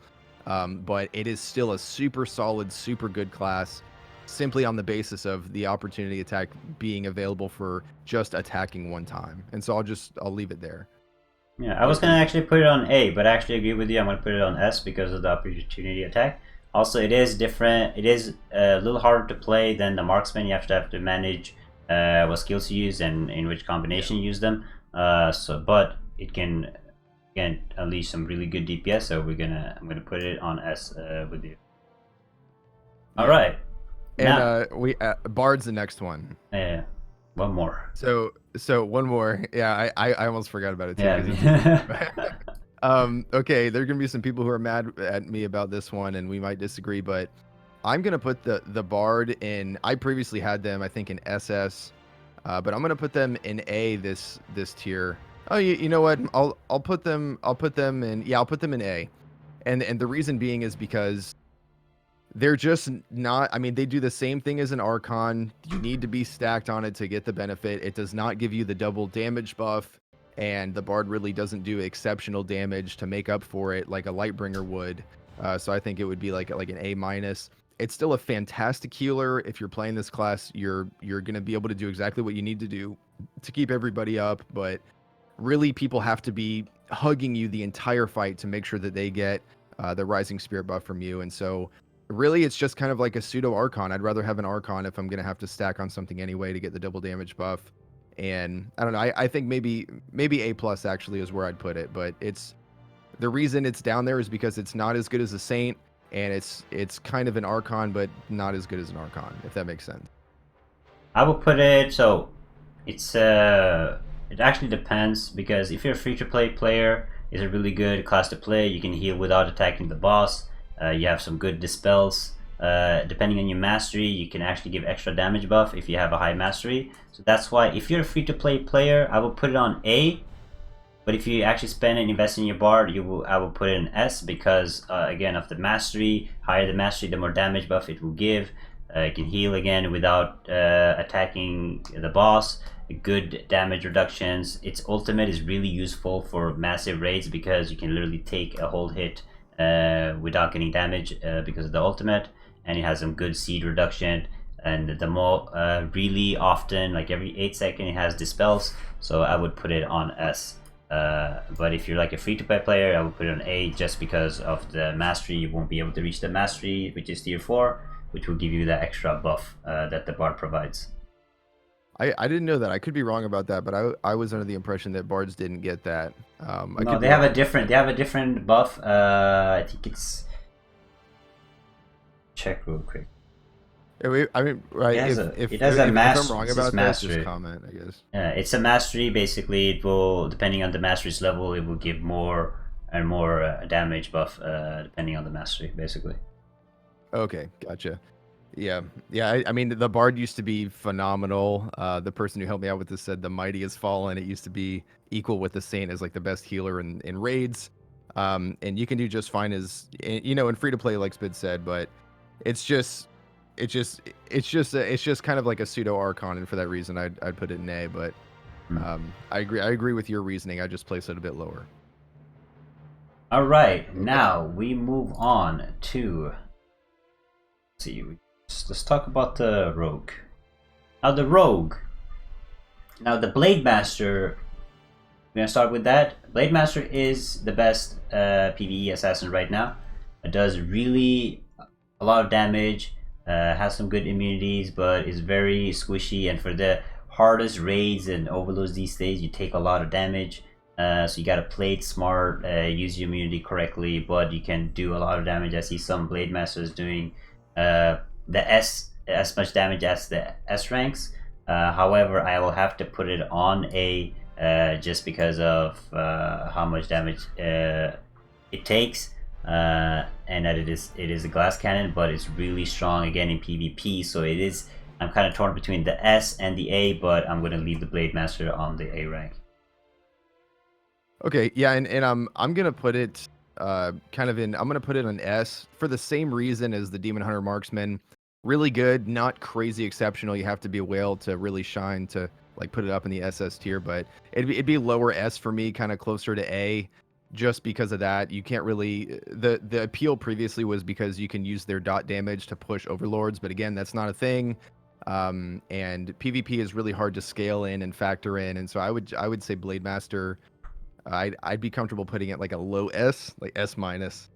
but it is still a super solid, super good class, simply on the basis of the opportunity attack being available for just attacking one time. And so I'll leave it there. Yeah, I was gonna actually put it on A, but I actually agree with you. I'm gonna put it on S because of the opportunity attack. Also, it is different. It is a little harder to play than the marksman. You have to manage what skills you use and in which combination you use them. But it can unleash some really good DPS. So I'm gonna put it on S with you. All right. And Bard's the next one. Yeah. One more. So one more. Yeah, I almost forgot about it too. Yeah. Okay, there are gonna be some people who are mad at me about this one, and we might disagree, but I'm gonna put the Bard in. I previously had them, I think, in SS, but I'm gonna put them in A this tier. Oh, you know what? I'll put them in. Yeah, I'll put them in A, and the reason being is because they're just not. I mean, they do the same thing as an Archon. You need to be stacked on it to get the benefit. It does not give you the double damage buff, and the Bard really doesn't do exceptional damage to make up for it like a Lightbringer would. So I think it would be like an A minus. It's still a fantastic healer. If you're playing this class, you're gonna be able to do exactly what you need to do to keep everybody up. But really, people have to be hugging you the entire fight to make sure that they get the Rising Spirit buff from you. And so really, it's just kind of like a pseudo Archon. I'd rather have an Archon if I'm going to have to stack on something anyway to get the double damage buff. And I don't know. I think maybe A plus actually is where I'd put it. But it's the reason it's down there is because it's not as good as a Saint, and it's kind of an Archon, but not as good as an Archon, if that makes sense. I will put it so it's it actually depends, because if you're a free-to-play player, it's a really good class to play. You can heal without attacking the boss. You have some good dispels. Depending on your mastery, you can actually give extra damage buff if you have a high mastery. So that's why if you're a free-to-play player, I will put it on A. But if you actually spend and invest in your Bard, I will put it in S, because again, of the mastery. Higher the mastery, the more damage buff it will give. It can heal again without attacking the boss. Good damage reductions. Its ultimate is really useful for massive raids, because you can literally take a whole hit without getting damage because of the ultimate, and it has some good seed reduction, and the more really often, like every 8 seconds, it has dispels. So I would put it on S. But if you're like a free-to-play player, I would put it on A, just because of the mastery. You won't be able to reach the mastery, which is tier 4, which will give you the extra buff that the Bard provides. I didn't know that. I could be wrong about that, but I was under the impression that Bards didn't get that. No, they have a different buff. I think it's, check real quick. I mean, right? It has a mastery. If I'm wrong about this, just comment, I guess. It's a mastery. Basically, it will, depending on the mastery's level, it will give more and more damage buff depending on the mastery, basically. Okay, gotcha. Yeah. I mean, the Bard used to be phenomenal. The person who helped me out with this said the Mighty has fallen. It used to be equal with the Saint as like the best healer in raids. And you can do just fine as, you know, in free to play, like Spid said, but it's just kind of like a pseudo Archon, and for that reason, I'd put it in A. But I agree with your reasoning. I just place it a bit lower. All right, now we move on to, let's see, let's talk about the Rogue. Now the Rogue. Now the Blade Master. We're gonna start with that. Blade Master is the best PvE assassin right now. It does really a lot of damage. Has some good immunities, but is very squishy. And for the hardest raids and overloads these days, you take a lot of damage. So you gotta play it smart, use your immunity correctly, but you can do a lot of damage. I see some Blade Masters doing the S as much damage as the S ranks. However, I will have to put it on A just because of how much damage it takes, and that it is a glass cannon, but it's really strong again in PvP. So it is. I'm kind of torn between the S and the A, but I'm gonna leave the Blade Master on the A rank. Okay, yeah, and I'm gonna put it I'm gonna put it on S for the same reason as the Demon Hunter Marksman. Really good, not crazy exceptional. You have to be a whale to really shine to like put it up in the SS tier, but it'd be lower S for me, kind of closer to A. just because of that. You can't really the appeal previously was because you can use their dot damage to push overlords, but again, that's not a thing. And PvP is really hard to scale in and factor in, and so I would say Blade Master. I'd be comfortable putting it like a low S, like S minus,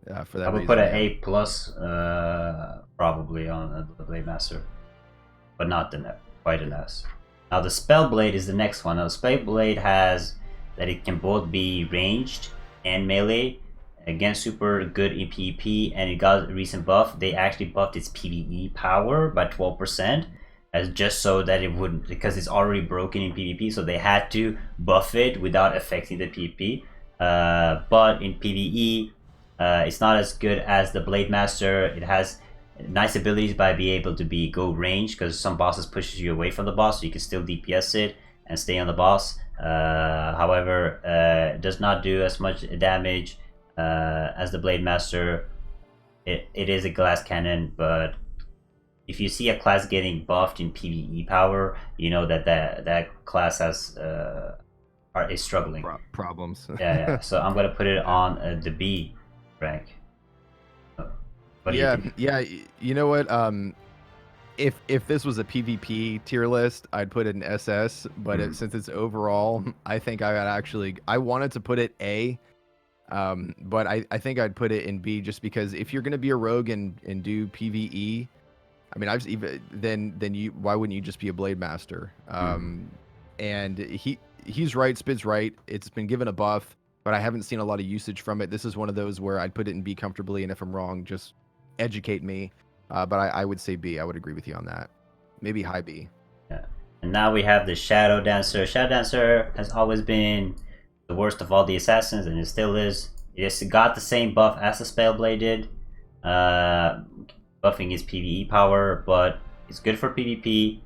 for I that would reason. put an Yeah. A plus probably on the Blade Master, but not quite an S. Now the Spell Blade is the next one. Now the Spell Blade has that it can both be ranged and melee. Again, super good in PvP, and it got a recent buff. They actually buffed its PvE power by 12%, as just so that it wouldn't, because it's already broken in PvP, so they had to buff it without affecting the PvP. But in PvE, it's not as good as the Blade Master. It has nice abilities by being able to go range, because some bosses pushes you away from the boss, so you can still DPS it and stay on the boss. However, it does not do as much damage as the Blade Master. It is a glass cannon, but if you see a class getting buffed in PvE power, you know that class is struggling. Problems. Yeah. So I'm gonna put it on the B rank. What do you think? Yeah. You know what? If this was a PvP tier list, I'd put it in SS. But since it's overall, I think I wanted to put it A. But I think I'd put it in B, just because if you're gonna be a rogue and do PvE, I mean, why wouldn't you just be a Blade Master? And he's right, Spid's right. It's been given a buff, but I haven't seen a lot of usage from it. This is one of those where I'd put it in B comfortably, and if I'm wrong, just educate me. But I would say B. I would agree with you on that. Maybe high B. Yeah. And now we have the Shadow Dancer. Shadow Dancer has always been the worst of all the assassins, and it still is. It's got the same buff as the Spellblade did, buffing his PvE power, but it's good for PvP.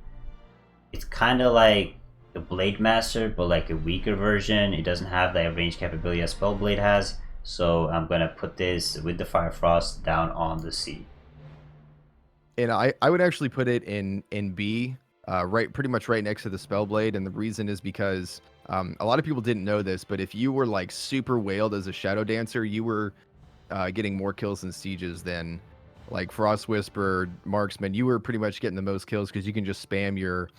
It's kind of like the Blade Master, but like a weaker version. It doesn't have that range capability as Spellblade has, so I'm gonna put this with the Fire Frost down on the C. And I would actually put it in B, pretty much right next to the Spellblade, and the reason is because a lot of people didn't know this, but if you were like super whaled as a Shadow Dancer, you were getting more kills in sieges than like Frost Whisper, Marksman. You were pretty much getting the most kills because you can just spam your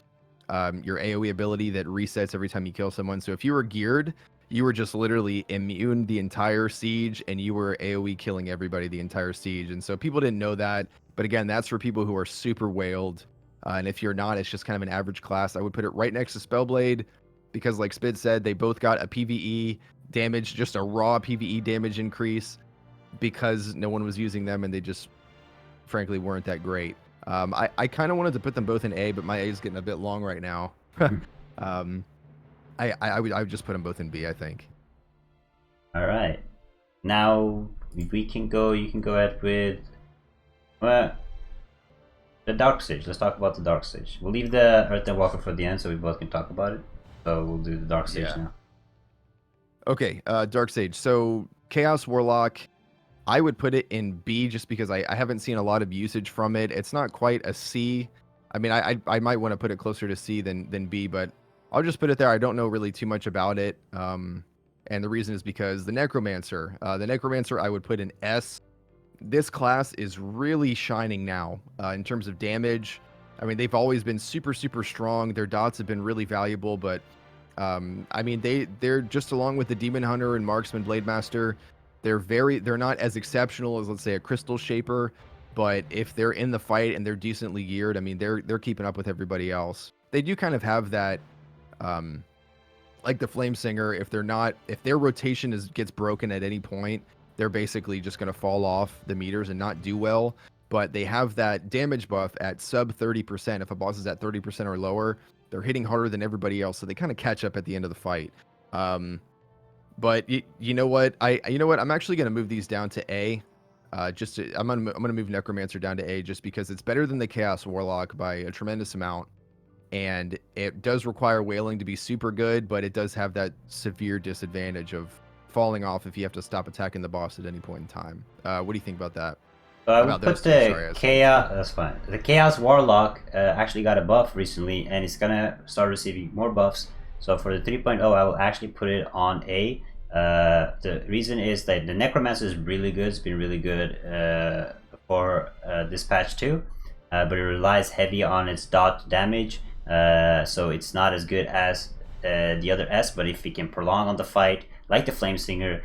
AoE ability that resets every time you kill someone. So if you were geared, you were just literally immune the entire siege, and you were AoE killing everybody the entire siege. And so people didn't know that. But again, that's for people who are super whaled. And if you're not, it's just kind of an average class. I would put it right next to Spellblade, because like Spid said, they both got a PvE damage, just a raw PvE damage increase, because no one was using them, and they just frankly weren't that great. I kind of wanted to put them both in A, but my A is getting a bit long right now. I would just put them both in B, I think. All right. Now we can go. You can go ahead with the Dark Sage. Let's talk about the Dark Sage. We'll leave the Earthen Walker for the end, so we both can talk about it. So we'll do the Dark Sage now. Okay, Dark Sage. So Chaos Warlock, I would put it in B, just because I haven't seen a lot of usage from it. It's not quite a C. I mean, I might want to put it closer to C than B, but I'll just put it there. I don't know really too much about it. And the reason is because the Necromancer. The Necromancer I would put in S. This class is really shining now in terms of damage. I mean, they've always been super, super strong. Their dots have been really valuable, but I mean, they're just, along with the Demon Hunter and Marksman Blade Master, they're not as exceptional as, let's say, a Crystal Shaper, but if they're in the fight and they're decently geared, I mean, they're keeping up with everybody else. They do kind of have that, like the Flame Singer, if their rotation gets broken at any point, they're basically just going to fall off the meters and not do well. But they have that damage buff at sub 30%. If a boss is at 30% or lower, they're hitting harder than everybody else, so they kind of catch up at the end of the fight. But you know what? I'm actually going to move these down to A. I'm gonna move Necromancer down to A, just because it's better than the Chaos Warlock by a tremendous amount, and it does require whaling to be super good, but it does have that severe disadvantage of falling off if you have to stop attacking the boss at any point in time. What do you think about that? I would put the Chaos. That's fine. The Chaos Warlock actually got a buff recently, and it's gonna start receiving more buffs. So for the 3.0, I will actually put it on A. The reason is that the Necromancer is really good. It's been really good for this patch too, but it relies heavy on its dot damage, so it's not as good as the other S. But if it can prolong on the fight, like the Flame Singer,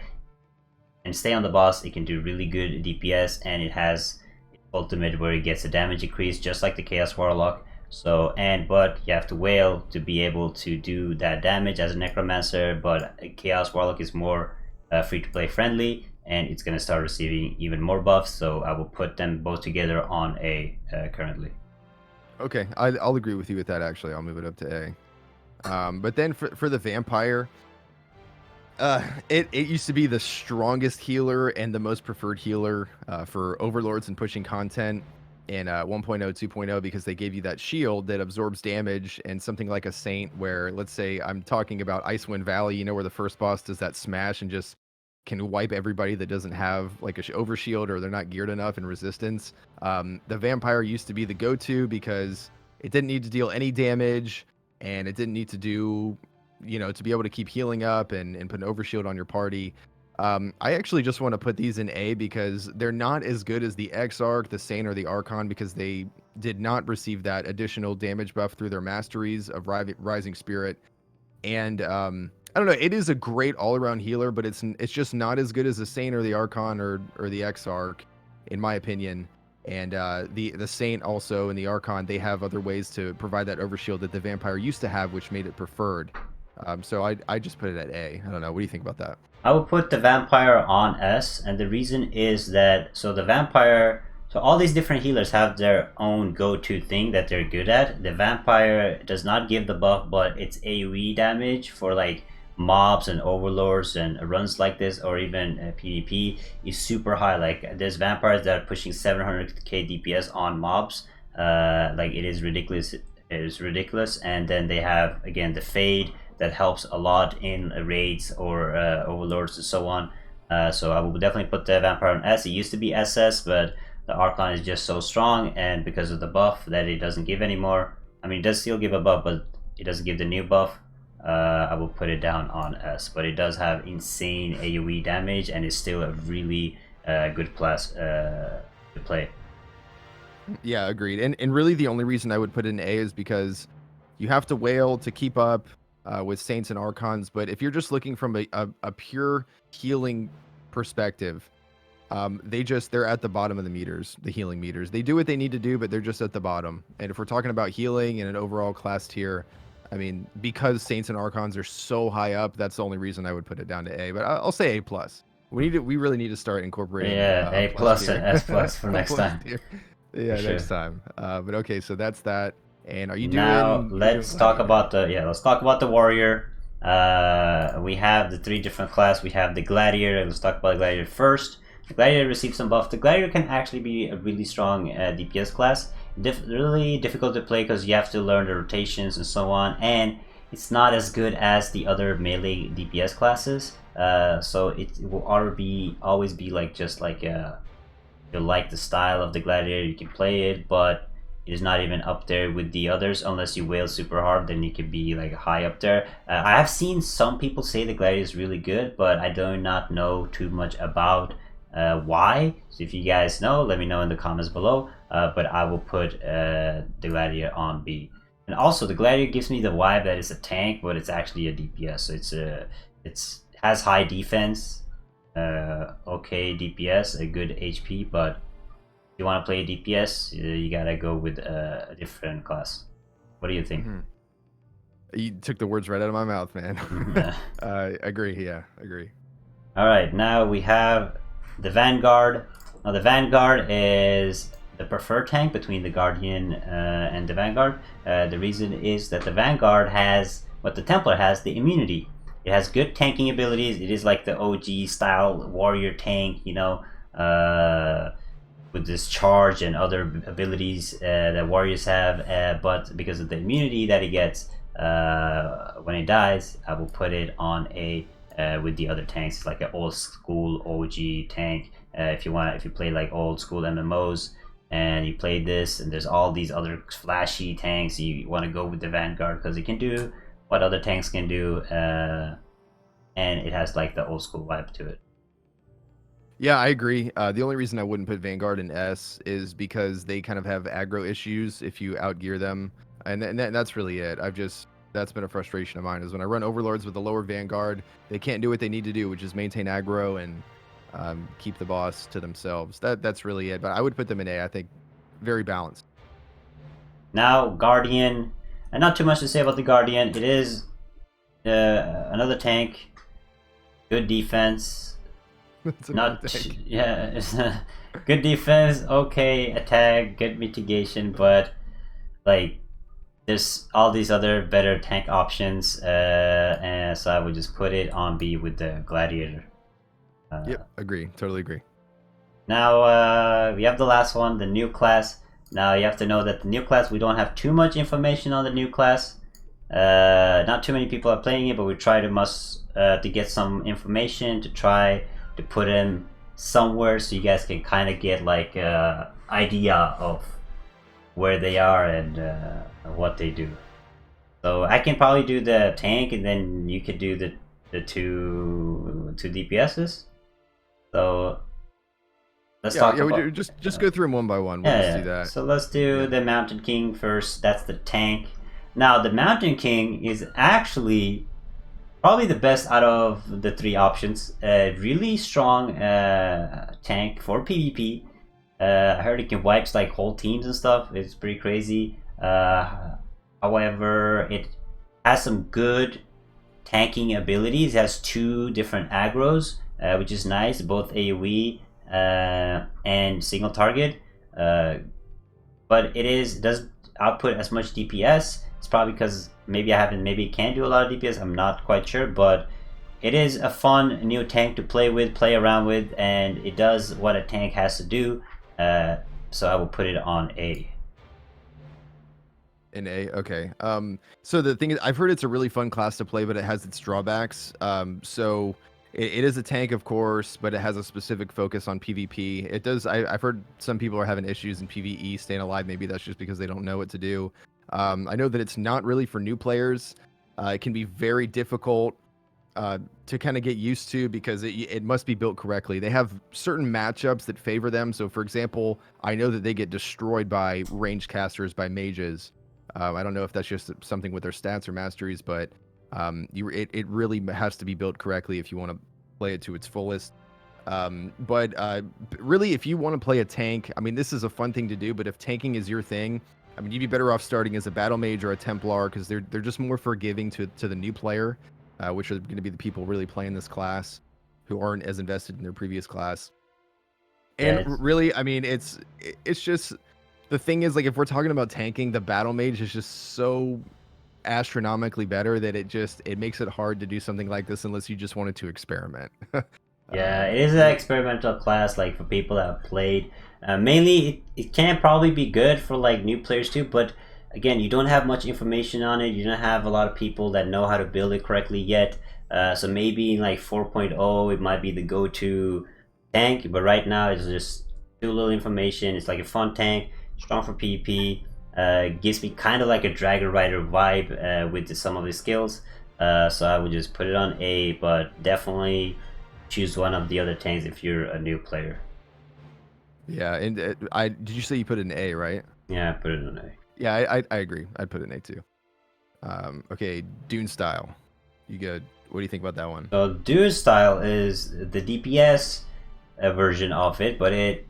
and stay on the boss, it can do really good DPS, and it has ultimate where it gets a damage increase just like the Chaos Warlock. So but you have to whale to be able to do that damage as a Necromancer, but Chaos Warlock is more free to play friendly, and it's going to start receiving even more buffs, so I will put them both together on A currently. Okay, I'll agree with you with that, actually. I'll move it up to A. But then for the Vampire, it used to be the strongest healer and the most preferred healer for Overlords and pushing content in 1.0, 2.0, because they gave you that shield that absorbs damage, and something like a Saint where, let's say I'm talking about Icewind Valley, you know, where the first boss does that smash and just can wipe everybody that doesn't have like a overshield or they're not geared enough in resistance. The Vampire used to be the go-to because it didn't need to deal any damage, and it didn't need to do, you know, to be able to keep healing up and put an overshield on your party. I actually just want to put these in A because they're not as good as the Exarch, the Saint, or the Archon, because they did not receive that additional damage buff through their masteries of Rising Spirit. And I don't know, it is a great all-around healer, but it's just not as good as the Saint or the Archon or the Exarch, in my opinion. And the Saint also and the Archon, they have other ways to provide that overshield that the Vampire used to have, which made it preferred. So I just put it at A. I don't know. What do you think about that? I will put the Vampire on S, and the reason is that so all these different healers have their own go-to thing that they're good at. The Vampire does not give the buff, but its AoE damage for like mobs and overlords and runs like this, or even PvP, is super high. Like there's vampires that are pushing 700k DPS on mobs. Like it is ridiculous. It is ridiculous. And then they have again the Fade that helps a lot in raids or overlords and so on. So I will definitely put the Vampire on S. It used to be SS, but the Archon is just so strong, and because of the buff that it doesn't give anymore. I mean, it does still give a buff, but it doesn't give the new buff. I will put it down on S, but it does have insane AoE damage, and is still a really good class to play. Yeah, agreed. And really the only reason I would put it in A is because you have to whale to keep up with Saints and Archons, but if you're just looking from a pure healing perspective, they're at the bottom of the meters, the healing meters. They do what they need to do, but they're just at the bottom. And if we're talking about healing and an overall class tier, I mean, because Saints and Archons are so high up, that's the only reason I would put it down to A. But I'll say A plus. We really need to start incorporating. Yeah, A plus and S plus for next time. Yeah, for next sure. time. But okay, so that's that. And are you doing? Now let's talk about the warrior. We have the 3 different classes. We have the gladiator. Let's talk about the gladiator first. The gladiator receives some buff. The gladiator can actually be a really strong DPS class. Really difficult to play because you have to learn the rotations and so on, and it's not as good as the other melee DPS classes. So it will always be like just like you like the style of the gladiator, you can play it, but it is not even up there with the others unless you whale super hard. Then you could be like high up there. I have seen some people say the gladiator is really good, but I do not know too much about why. So if you guys know, let me know in the comments below. But I will put the gladiator on B. And also the gladiator gives me the vibe that it's a tank, but it's actually a DPS. So it has high defense, okay DPS, a good HP, but if you want to play DPS, you gotta go with a different class. What do you think? Mm-hmm. You took the words right out of my mouth, man. Agree. Yeah, agree. All right, now we have the Vanguard. Now the Vanguard is the preferred tank between the Guardian and the Vanguard. The reason is that the Vanguard has what the Templar has, the immunity. It has good tanking abilities. It is like the OG style warrior tank, you know, with this charge and other abilities that warriors have. But because of the immunity that it gets when it dies, I will put it on A with the other tanks. It's like an old school OG tank. If you play like old school MMOs and you play this, and there's all these other flashy tanks, you want to go with the Vanguard because it can do what other tanks can do, and it has like the old school vibe to it. Yeah, I agree. The only reason I wouldn't put Vanguard in S is because they kind of have aggro issues if you outgear them, and that's really it. That's been a frustration of mine is when I run Overlords with the lower Vanguard, they can't do what they need to do, which is maintain aggro and keep the boss to themselves. That's really it. But I would put them in A. I think very balanced. Now Guardian, and not too much to say about the Guardian. It is another tank, good defense. It's Not another tank. yeah, it's good defense, okay attack, good mitigation, but like there's all these other better tank options, and so I would just put it on B with the Gladiator. Yep, agree. Totally agree. Now we have the last one, the new class. Now you have to know that the new class, we don't have too much information on the new class. Not too many people are playing it, but we try to get some information to try to put in somewhere so you guys can kind of get like an idea of where they are and what they do. So I can probably do the tank, and then you could do the two DPSs. So let's talk about just go through them one by one. We'll just do that. So let's do the Mountain King first. That's the tank. Now the Mountain King is actually probably the best out of the three options. Really strong tank for PvP. I heard it can wipe like whole teams and stuff. It's pretty crazy. However, it has some good tanking abilities. It has two different aggros, which is nice, both AoE and single target. But it doesn't output as much DPS. It's probably because maybe it can do a lot of DPS. I'm not quite sure, but it is a fun new tank to play around with, and it does what a tank has to do. So I will put it on A. In A, okay. So the thing is, I've heard it's a really fun class to play, but it has its drawbacks. So it is a tank, of course, but it has a specific focus on PvP. It does. I've heard some people are having issues in PvE staying alive. Maybe that's just because they don't know what to do. I know that it's not really for new players. It can be very difficult to kind of get used to because it must be built correctly. They have certain matchups that favor them. So, for example, I know that they get destroyed by range casters, by mages. I don't know if that's just something with their stats or masteries, but it really has to be built correctly if you want to play it to its fullest. But really, if you want to play a tank, I mean, this is a fun thing to do. But if tanking is your thing, I mean, you'd be better off starting as a battle mage or a Templar because they're just more forgiving to the new player, which are going to be the people really playing this class who aren't as invested in their previous class. And really, I mean, it's just the thing is, like, if we're talking about tanking, the battle mage is just so astronomically better that it makes it hard to do something like this unless you just wanted to experiment. Yeah, it is an experimental class, like for people that have played. Mainly, it can probably be good for like new players too, but again, you don't have much information on it. You don't have a lot of people that know how to build it correctly yet. So maybe in like 4.0, it might be the go-to tank, but right now it's just too little information. It's like a fun tank, strong for PvP. Gives me kind of like a Dragon Rider vibe with some of the skills. So I would just put it on A, but definitely choose one of the other tanks if you're a new player. Yeah, and did you say you put it in A, right? Yeah, put it on A. Yeah, I agree. I'd put it in A too. Okay, Dune style. You good? What do you think about that one? So Dune style is the DPS version of it, but it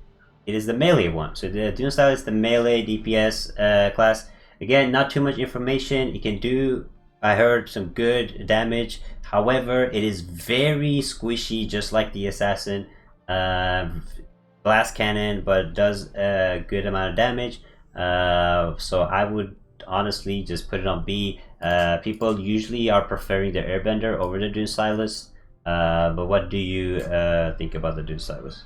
is the melee one. So the Dune style is the melee DPS class. Again, not too much information. It can do, I heard, some good damage. However, it is very squishy, just like the assassin. Glass cannon, but does a good amount of damage. So I would honestly just put it on B. People usually are preferring the Airbender over the Dune Stylus. But what do you think about the Dune Stylus?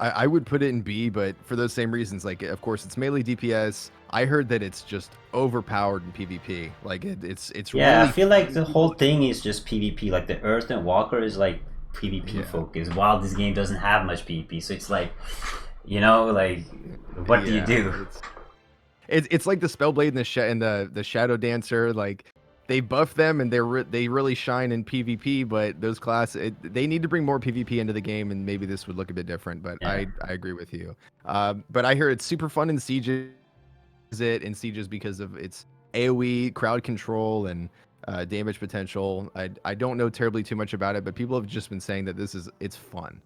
I would put it in B, but for those same reasons. Like, of course, it's melee DPS. I heard that it's just overpowered in PvP. Like, it's yeah. really I feel like the whole thing is just PvP. Like the Earth and Walker is like PvP focused, while this game doesn't have much PvP. So it's like, like what do you do? It's like the Spellblade and the Shadow Dancer. Like, they buff them and they really shine in PvP, but those they need to bring more PvP into the game, and maybe this would look a bit different. But Yeah. I agree with you. But I hear it's super fun in sieges. Sieges because of its AOE, crowd control, and damage potential. I don't know terribly too much about it, but people have just been saying that it's fun.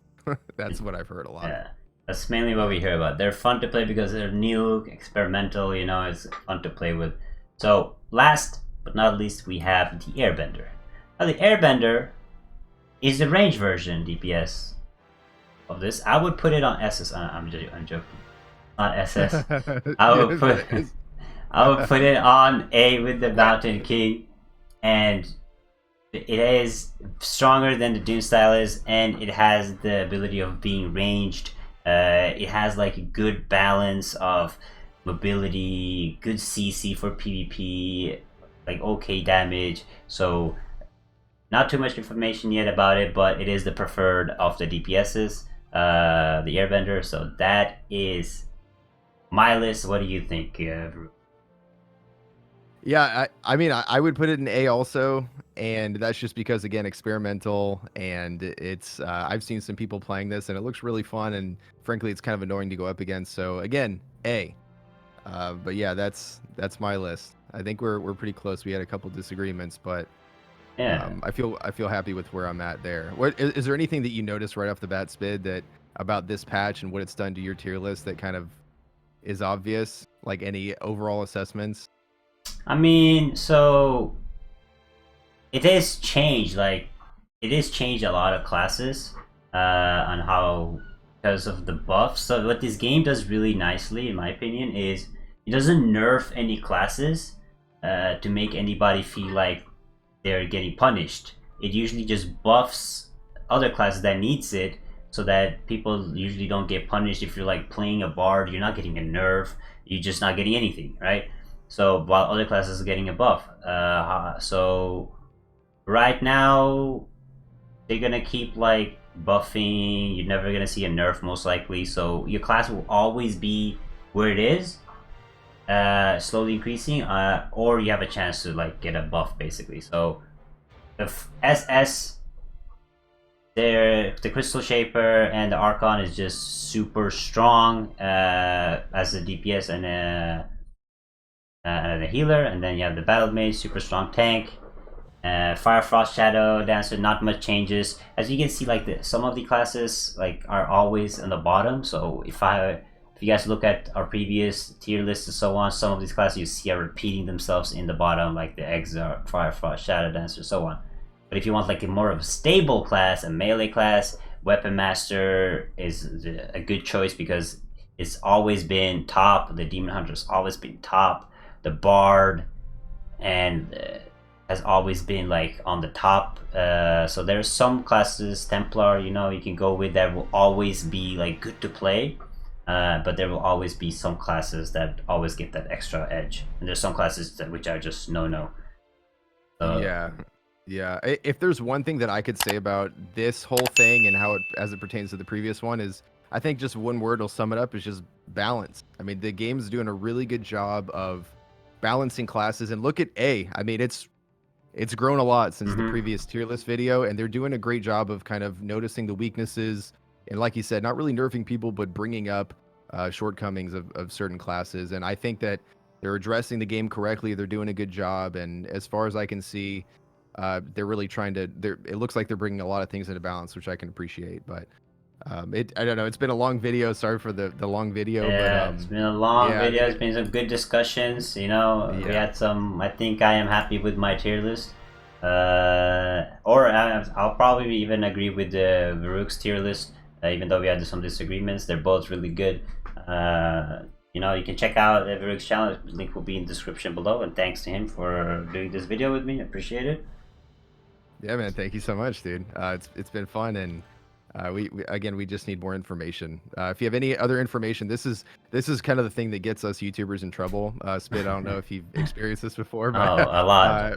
That's what I've heard a lot. Yeah. That's mainly what we hear about. They're fun to play because they're new, experimental, you know, it's fun to play with. So, last but not least, we have the Airbender. Now, the Airbender is the range version DPS of this. I would put it on SS. I'm joking. Not SS. I would put it on A with the Mountain King, and it is stronger than the Doom style is, and it has the ability of being ranged. It has like a good balance of mobility, good CC for PvP, like okay damage. So not too much information yet about it, but it is the preferred of the DPSs, the Airbender. So that is my list. What do you think? Yeah, I mean, I would put it in A also, and that's just because, again, experimental, and it's I've seen some people playing this, and it looks really fun, and frankly, it's kind of annoying to go up against. So again, A. But yeah, that's my list. I think we're pretty close. We had a couple disagreements, but Yeah. I feel happy with where I'm at there. What is there anything that you noticed right off the bat, Spid, that about this patch and what it's done to your tier list that kind of is obvious? Like any overall assessments? I mean, so it is changed. Like it is changed a lot of classes on how because of the buffs. So what this game does really nicely, in my opinion, is it doesn't nerf any classes to make anybody feel like they're getting punished. It usually just buffs other classes that needs it, so that people usually don't get punished. If you're like playing a bard, you're not getting a nerf. You're just not getting anything, right? So while other classes are getting a buff. So right now they're gonna keep like buffing. You're never gonna see a nerf most likely. So your class will always be where it is, slowly increasing, or you have a chance to like get a buff basically. So if SS, the Crystal Shaper and the Archon is just super strong as a DPS and a healer, and then you have the Battle Mage, super strong tank. Fire Frost Shadow Dancer, not much changes. As you can see, like some of the classes like are always on the bottom. So if you guys look at our previous tier lists and so on, some of these classes you see are repeating themselves in the bottom, like the Exarch, Fire Frost Shadow Dancer, so on. But if you want like a more of a stable class, a melee class, Weapon Master is a good choice because it's always been top. The Demon Hunter's always been top. The Bard and has always been like on the top. So there's some classes, Templar, you know, you can go with that will always be like good to play. But there will always be some classes that always get that extra edge, and there's some classes which are just no. Yeah. If there's one thing that I could say about this whole thing and how it as it pertains to the previous one is, I think just one word will sum it up is just balance. I mean, the game's doing a really good job of balancing classes, and look at A. I mean, it's grown a lot since the previous tier list video, and they're doing a great job of kind of noticing the weaknesses and, like you said, not really nerfing people, but bringing up shortcomings of certain classes. And I think that they're addressing the game correctly. They're doing a good job, and as far as I can see, they're really trying to. It looks like they're bringing a lot of things into balance, which I can appreciate. But I don't know. It's been a long video. Sorry for the long video. Yeah, but it's been a long video. It's been some good discussions. You know, we had some. I think I am happy with my tier list. Or I'll probably even agree with the Varuk's tier list. Even though we had some disagreements, they're both really good. You know, you can check out Varuk's channel. The link will be in the description below. And thanks to him for doing this video with me. I appreciate it. Yeah, man. Thank you so much, dude. It's been fun, and we just need more information. If you have any other information, this is kind of the thing that gets us YouTubers in trouble. Spid, I don't know if you've experienced this before, but a lot.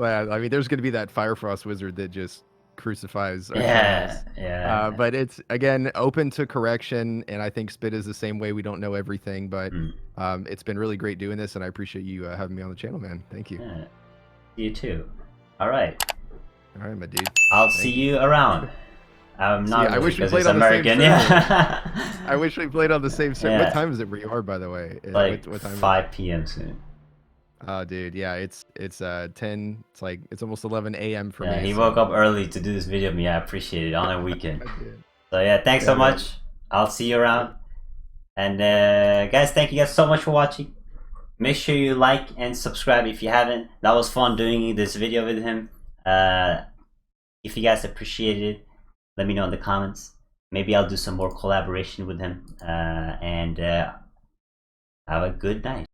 I mean, there's going to be that Firefrost wizard that just crucifies our channels. But it's again open to correction, and I think Spid is the same way. We don't know everything, but it's been really great doing this, and I appreciate you having me on the channel, man. Thank you. You too. All right. All right, my dude. I'll see you around. I'm See, not I really wish we because played it's on the same American. server. Yeah. I wish we played on the same server. Yeah. What time is it where you are, by the way? Like what time 5 p.m. soon. Oh, dude, yeah, it's 10. It's like it's almost 11 a.m. for Yeah, me. he so- woke up early to do this video. Yeah, I appreciate it on a weekend. I did. So yeah, thanks so Yeah, man. much. I'll see you around. And guys, thank you guys so much for watching. Make sure you like and subscribe if you haven't. That was fun doing this video with him. If you guys appreciated it, let me know in the comments. Maybe I'll do some more collaboration with him. And have a good night.